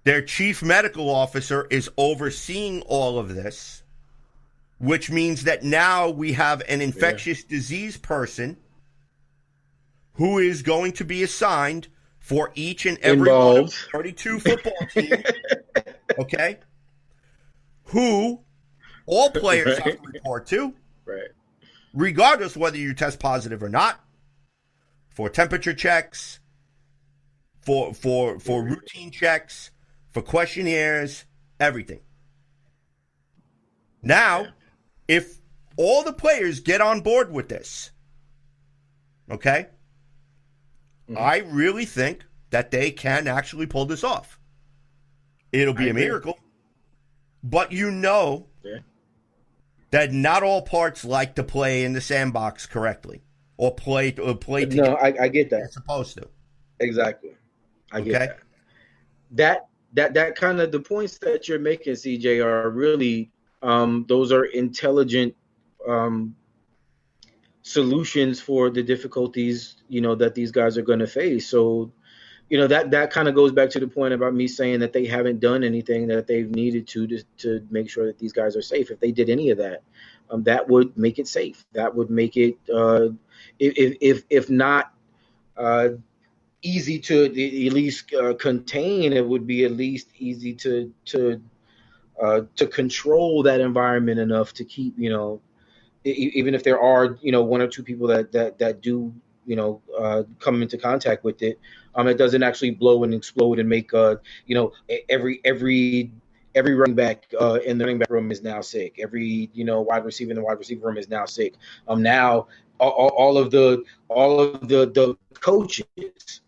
Their chief medical officer is overseeing all of this, which means that now we have an infectious disease person who is going to be assigned for each and every one of the 32 football teams, okay, who all players have to report to, Right. regardless whether you test positive or not, for temperature checks, for routine checks, for questionnaires, everything. Now, if all the players get on board with this, okay, I really think that they can actually pull this off. It'll be a miracle. but you know Yeah. that not all parts like to play in the sandbox correctly or play No, together I get they're that. supposed to. Exactly. I get Okay? that kind of the points that you're making, CJ, are really those are intelligent um, solutions for the difficulties that these guys are going to face. So that kind of goes back to the point about me saying that they haven't done anything that they've needed to make sure that these guys are safe. If they did any of that, that would make it safe. That would make it if not easy to at least contain, it would be at least easy to control that environment enough to keep even if there are one or two people that do come into contact with it, it doesn't actually blow and explode and make every running back in the running back room is now sick. Every wide receiver in the wide receiver room is now sick. Now all of the coaches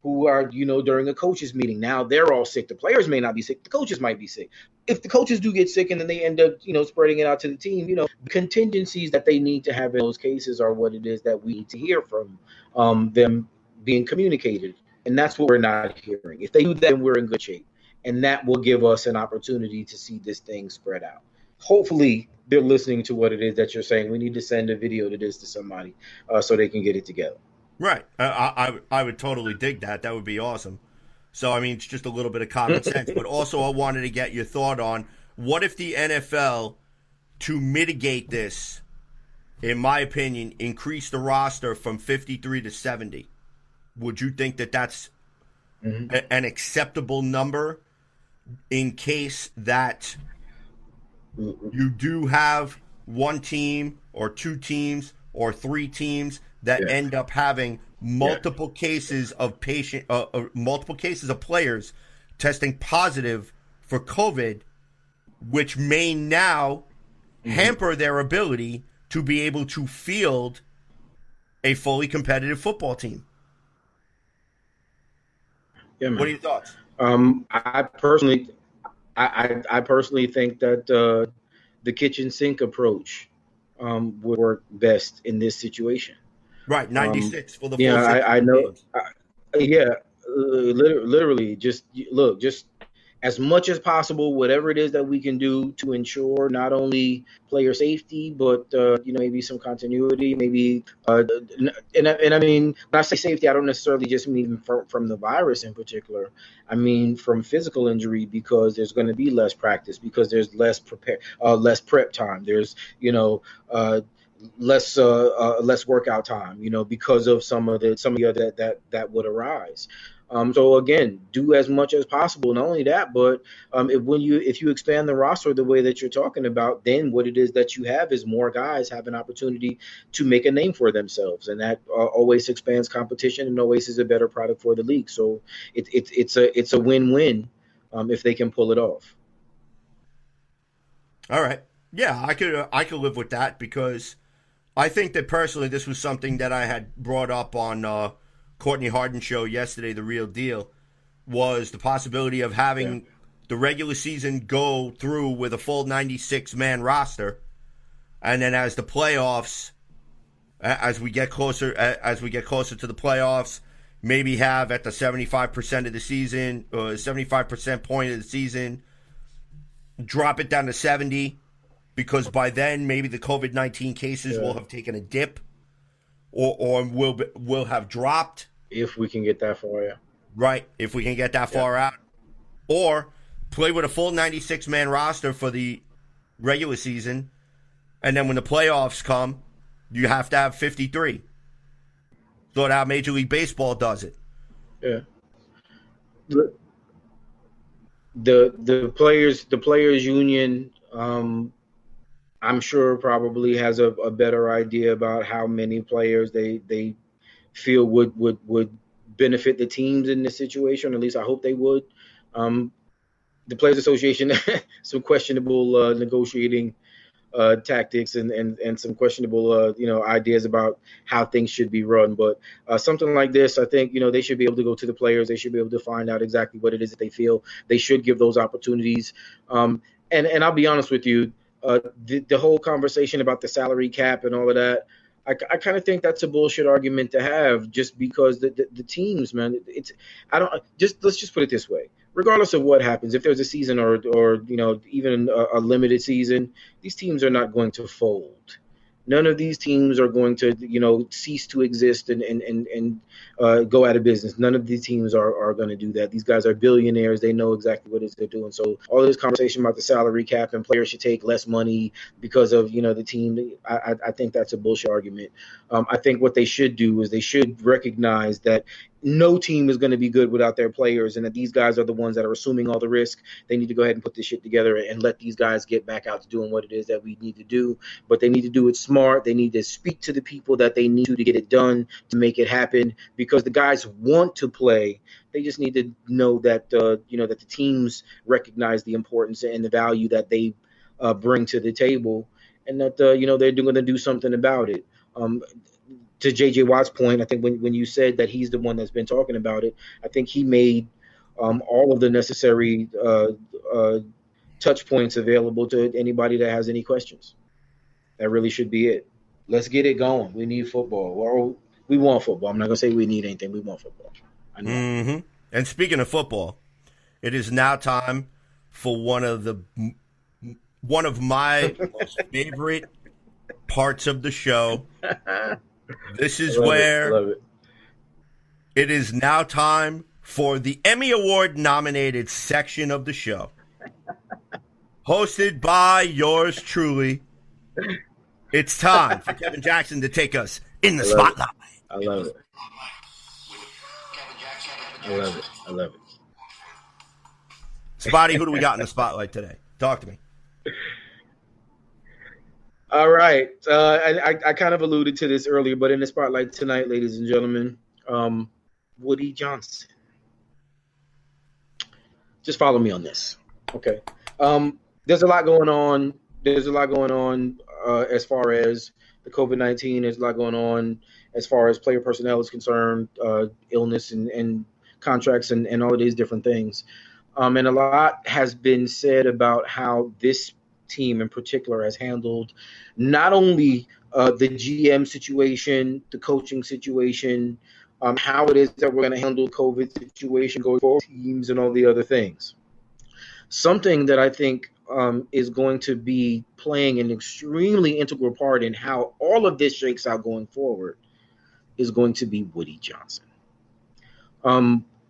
who are during a coaches meeting, now they're all sick. The players may not be sick, the coaches might be sick. If the coaches do get sick and then they end up spreading it out to the team, contingencies that they need to have in those cases are what it is that we need to hear from them being communicated, and that's what we're not hearing. If they do that, then we're in good shape, and that will give us an opportunity to see this thing spread out. Hopefully they're listening to what it is that you're saying. We need to send a video to this to somebody so they can get it together. Right. I would totally dig that. That would be awesome. So, I mean, it's just a little bit of common sense. But also I wanted to get your thought on what if the NFL, to mitigate this, in my opinion, increase the roster from 53 to 70? Would you think that that's an acceptable number in case that you do have one team or two teams or three teams that end up having multiple cases of multiple cases of players testing positive for COVID, which may now hamper their ability to be able to field a fully competitive football team? Yeah, man. What are your thoughts? I personally think that the kitchen sink approach would work best in this situation. Right, 96 for the full Yeah, 16 I know. games. Literally, just look, just as much as possible, whatever it is that we can do to ensure not only player safety, but maybe some continuity, maybe and I mean, when I say safety, I don't necessarily just mean from the virus in particular. I mean from physical injury, because there's going to be less practice, because there's less prep time. There's less workout time, because of some of the other that would arise. So again, do as much as possible. Not only that, but if you expand the roster the way that you're talking about, then what it is that you have is more guys have an opportunity to make a name for themselves, and that always expands competition and always is a better product for the league. So it's a win-win if they can pull it off. All right. Yeah, I could live with that, because I think that personally this was something that I had brought up on Courtney Harden's show yesterday, The Real Deal, was the possibility of having the regular season go through with a full 96-man roster, and then as the playoffs, as we get closer to the playoffs, maybe have at the 75% of the season, 75% point of the season, drop it down to 70, because by then maybe the COVID-19 cases will have taken a dip, or will have dropped. If we can get that far, yeah. Right, if we can get that far out. Or play with a full 96-man roster for the regular season, and then when the playoffs come, you have to have 53. Thought how Major League Baseball does it. Yeah. The players union, I'm sure probably has a better idea about how many players they feel would benefit the teams in this situation. At least I hope they would. The Players Association, some questionable negotiating tactics and some questionable ideas about how things should be run. But something like this, I think they should be able to go to the players. They should be able to find out exactly what it is that they feel. They should give those opportunities. And I'll be honest with you, the whole conversation about the salary cap and all of that, I kind of think that's a bullshit argument to have, just because the teams, man, let's just put it this way. Regardless of what happens, if there's a season or even a limited season, these teams are not going to fold. None of these teams are going to cease to exist and go out of business. None of these teams are going to do that. These guys are billionaires. They know exactly what it is they're doing. So all this conversation about the salary cap and players should take less money because of the team, I think that's a bullshit argument. I think what they should do is they should recognize that no team is going to be good without their players, and that these guys are the ones that are assuming all the risk. They need to go ahead and put this shit together and let these guys get back out to doing what it is that we need to do. But they need to do it smart. They need to speak to the people that they need to get it done, to make it happen, because the guys want to play. They just need to know that that the teams recognize the importance and the value that they bring to the table, and that they're going to do something about it. To J.J. Watt's point, I think when you said that he's the one that's been talking about it, I think he made all of the necessary touch points available to anybody that has any questions. That really should be it. Let's get it going. We need football. Well, we want football. I'm not going to say we need anything. We want football. I know. Mm-hmm. And speaking of football, it is now time for one of my most favorite parts of the show. This is where it is now time for the Emmy Award nominated section of the show. Hosted by yours truly. It's time for Kevin Jackson to take us in the spotlight. I love it. I love it. Spotty, who do we got in the spotlight today? Talk to me. All right. I kind of alluded to this earlier, but in the spotlight tonight, ladies and gentlemen, Woody Johnson. Just follow me on this. Okay. There's a lot going on. As far as the COVID-19. There's a lot going on as far as player personnel is concerned, illness and contracts and all of these different things. And a lot has been said about how this team in particular has handled not only the GM situation, the coaching situation, how it is that we're going to handle COVID situation going forward, teams and all the other things. Something that I think is going to be playing an extremely integral part in how all of this shakes out going forward is going to be Woody Johnson.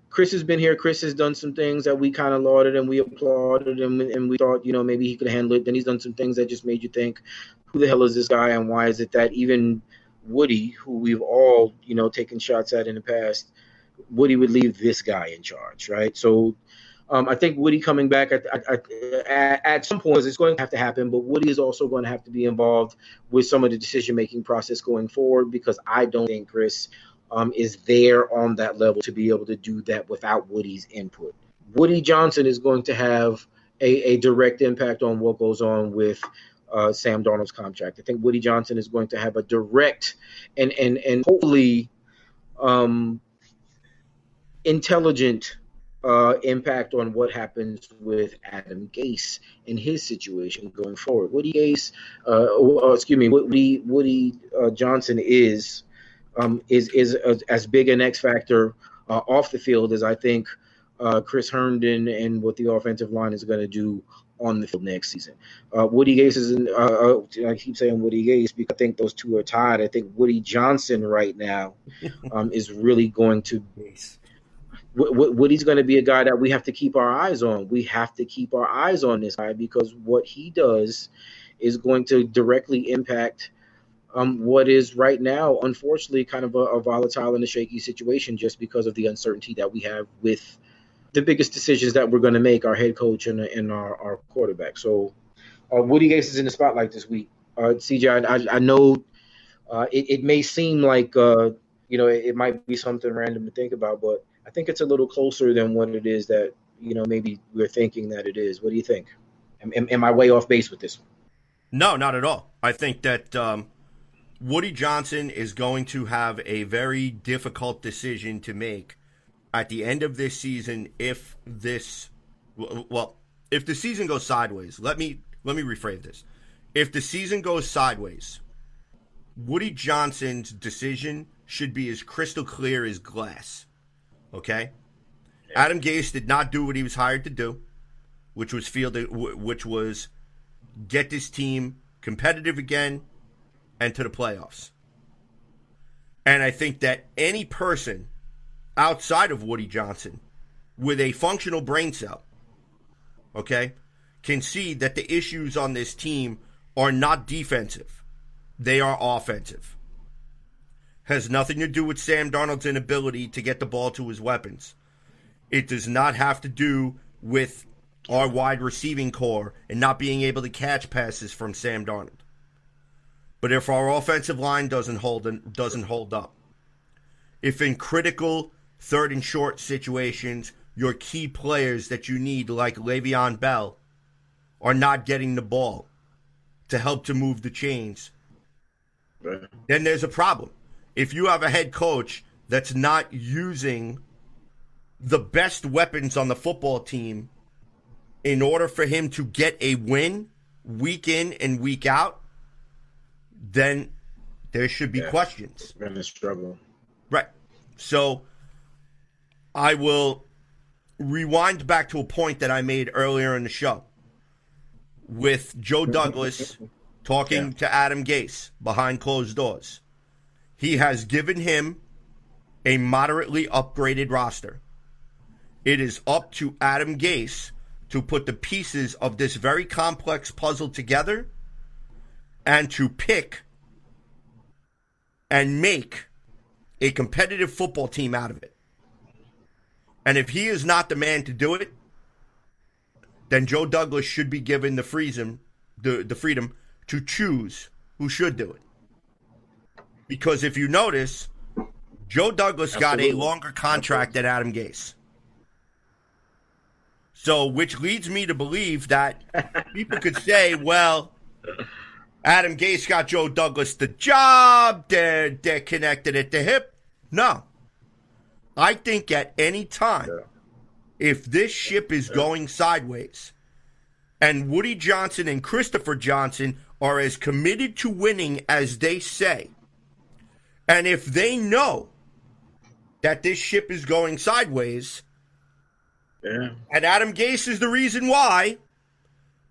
Chris has been here. Chris has done some things that we kind of lauded and we applauded and we thought, maybe he could handle it. Then he's done some things that just made you think, who the hell is this guy and why is it that even Woody, who we've all, taken shots at in the past, Woody would leave this guy in charge, right? So I think Woody coming back at some point is going to have to happen, but Woody is also going to have to be involved with some of the decision-making process going forward, because I don't think Chris is there on that level to be able to do that without Woody's input. Woody Johnson is going to have a direct impact on what goes on with Sam Darnold's contract. I think Woody Johnson is going to have a direct and hopefully intelligent impact on what happens with Adam Gase in his situation going forward. Woody Johnson is as big an X factor off the field as I think Chris Herndon and what the offensive line is going to do on the field next season. Woody Gase is I keep saying Woody Gase because I think those two are tied. I think Woody Johnson right now is really going to Woody's going to be a guy that we have to keep our eyes on. We have to keep our eyes on this guy because what he does is going to directly impact what is right now, unfortunately, kind of a volatile and a shaky situation just because of the uncertainty that we have with the biggest decisions that we're going to make, our head coach and our quarterback. So Woody Gase is in the spotlight this week. CJ, I know it may seem like, it might be something random to think about, but I think it's a little closer than what it is that, maybe we're thinking that it is. What do you think? Am I way off base with this one? No, not at all. I think that Woody Johnson is going to have a very difficult decision to make at the end of this season if the season goes sideways. Let me rephrase this. If the season goes sideways, Woody Johnson's decision should be as crystal clear as glass. Okay? Adam Gase did not do what he was hired to do, which was get this team competitive again and to the playoffs. And I think that any person outside of Woody Johnson with a functional brain cell, okay, can see that the issues on this team are not defensive. They are offensive. Has nothing to do with Sam Darnold's inability to get the ball to his weapons. It does not have to do with our wide receiving core and not being able to catch passes from Sam Darnold. But if our offensive line doesn't hold up, if in critical third and short situations, your key players that you need, like Le'Veon Bell, are not getting the ball to help to move the chains, then there's a problem. If you have a head coach that's not using the best weapons on the football team in order for him to get a win week in and week out, then there should be questions. We're going to struggle. Right. So I will rewind back to a point that I made earlier in the show with Joe Douglas talking to Adam Gase behind closed doors. He has given him a moderately upgraded roster. It is up to Adam Gase to put the pieces of this very complex puzzle together and to pick and make a competitive football team out of it. And if he is not the man to do it, then Joe Douglas should be given the freedom to choose who should do it. Because if you notice, Joe Douglas got a longer contract than Adam Gase. So, which leads me to believe that people could say, well, Adam Gase got Joe Douglas the job, they're connected at the hip. No. I think at any time, if this ship is going sideways, and Woody Johnson and Christopher Johnson are as committed to winning as they say, and if they know that this ship is going sideways, and Adam Gase is the reason why,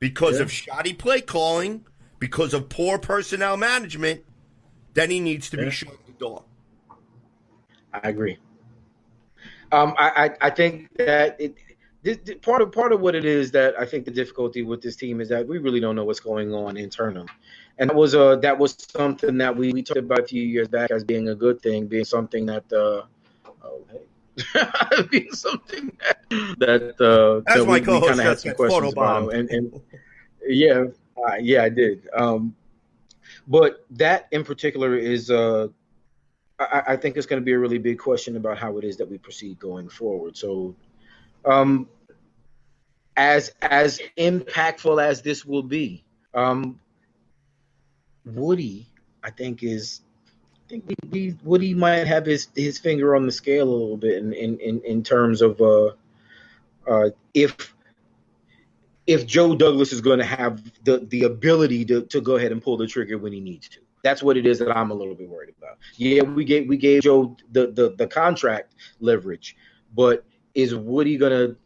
because of shoddy play calling, because of poor personnel management, then he needs to be shown the door. I agree. I think that part of what it is that I think the difficulty with this team is that we really don't know what's going on internally, and that was something that we talked about a few years back as being a good thing, being something that being something that my we co-host kind of had some questions about, and I did. But that in particular is I think it's going to be a really big question about how it is that we proceed going forward. So, as impactful as this will be, Woody, Woody might have his finger on the scale a little bit in terms of if Joe Douglas is going to have the ability to go ahead and pull the trigger when he needs to. That's what it is that I'm a little bit worried about. Yeah, we gave Joe the contract leverage, but is Woody gonna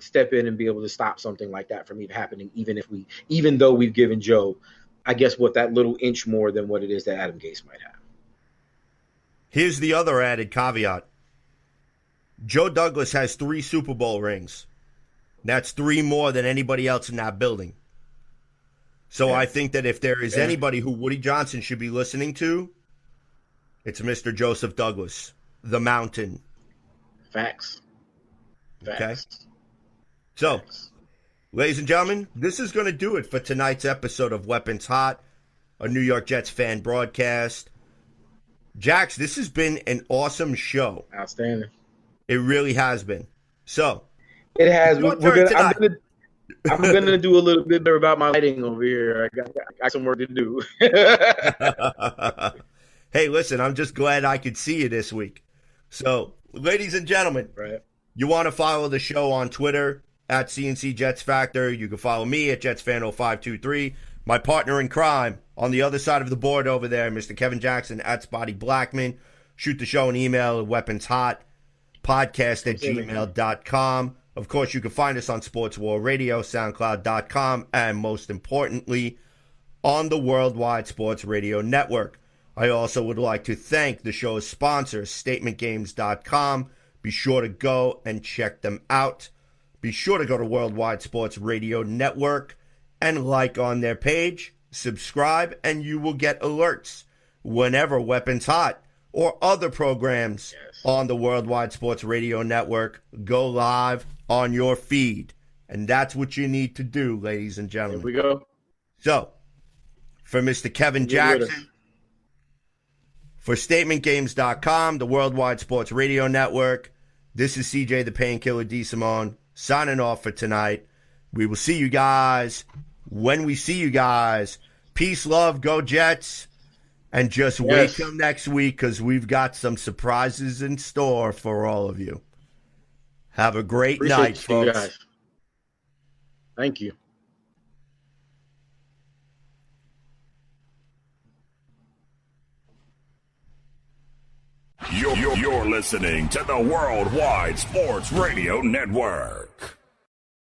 step in and be able to stop something like that from even happening? Even though we've given Joe, I guess, that little inch more than what it is that Adam Gase might have. Here's the other added caveat. Joe Douglas has 3 Super Bowl rings. That's 3 more than anybody else in that building. So I think that if there is anybody who Woody Johnson should be listening to, it's Mr. Joseph Douglas, the Mountain. Facts. Okay? So, ladies and gentlemen, this is going to do it for tonight's episode of Weapons Hot, a New York Jets fan broadcast. Jax, this has been an awesome show. Outstanding. It really has been. So, it has. I'm gonna do a little bit better about my lighting over here. I got some work to do. Hey, listen, I'm just glad I could see you this week. So, ladies and gentlemen, Right. you want to follow the show on Twitter at CNC Jets Factor. You can follow me at JetsFan0523. My partner in crime on the other side of the board over there, Mr. Kevin Jackson at Spotty Blackman. Shoot the show an email at weaponshotpodcast@gmail.com. Of course, you can find us on Sports War Radio, SoundCloud.com, and most importantly, on the Worldwide Sports Radio Network. I also would like to thank the show's sponsors, StatementGames.com. Be sure to go and check them out. Be sure to go to Worldwide Sports Radio Network and like on their page, subscribe, and you will get alerts whenever Weapons Hot or other programs on the Worldwide Sports Radio Network go live on your feed. And that's what you need to do, ladies and gentlemen. Here we go. So, for Mr. Kevin Jackson, for StatementGames.com, the Worldwide Sports Radio Network, this is CJ the Painkiller D. Simone signing off for tonight. We will see you guys when we see you guys. Peace, love, go Jets. And just wait till next week because we've got some surprises in store for all of you. Have a great night, folks. Guys. Thank you. You're listening to the Worldwide Sports Radio Network.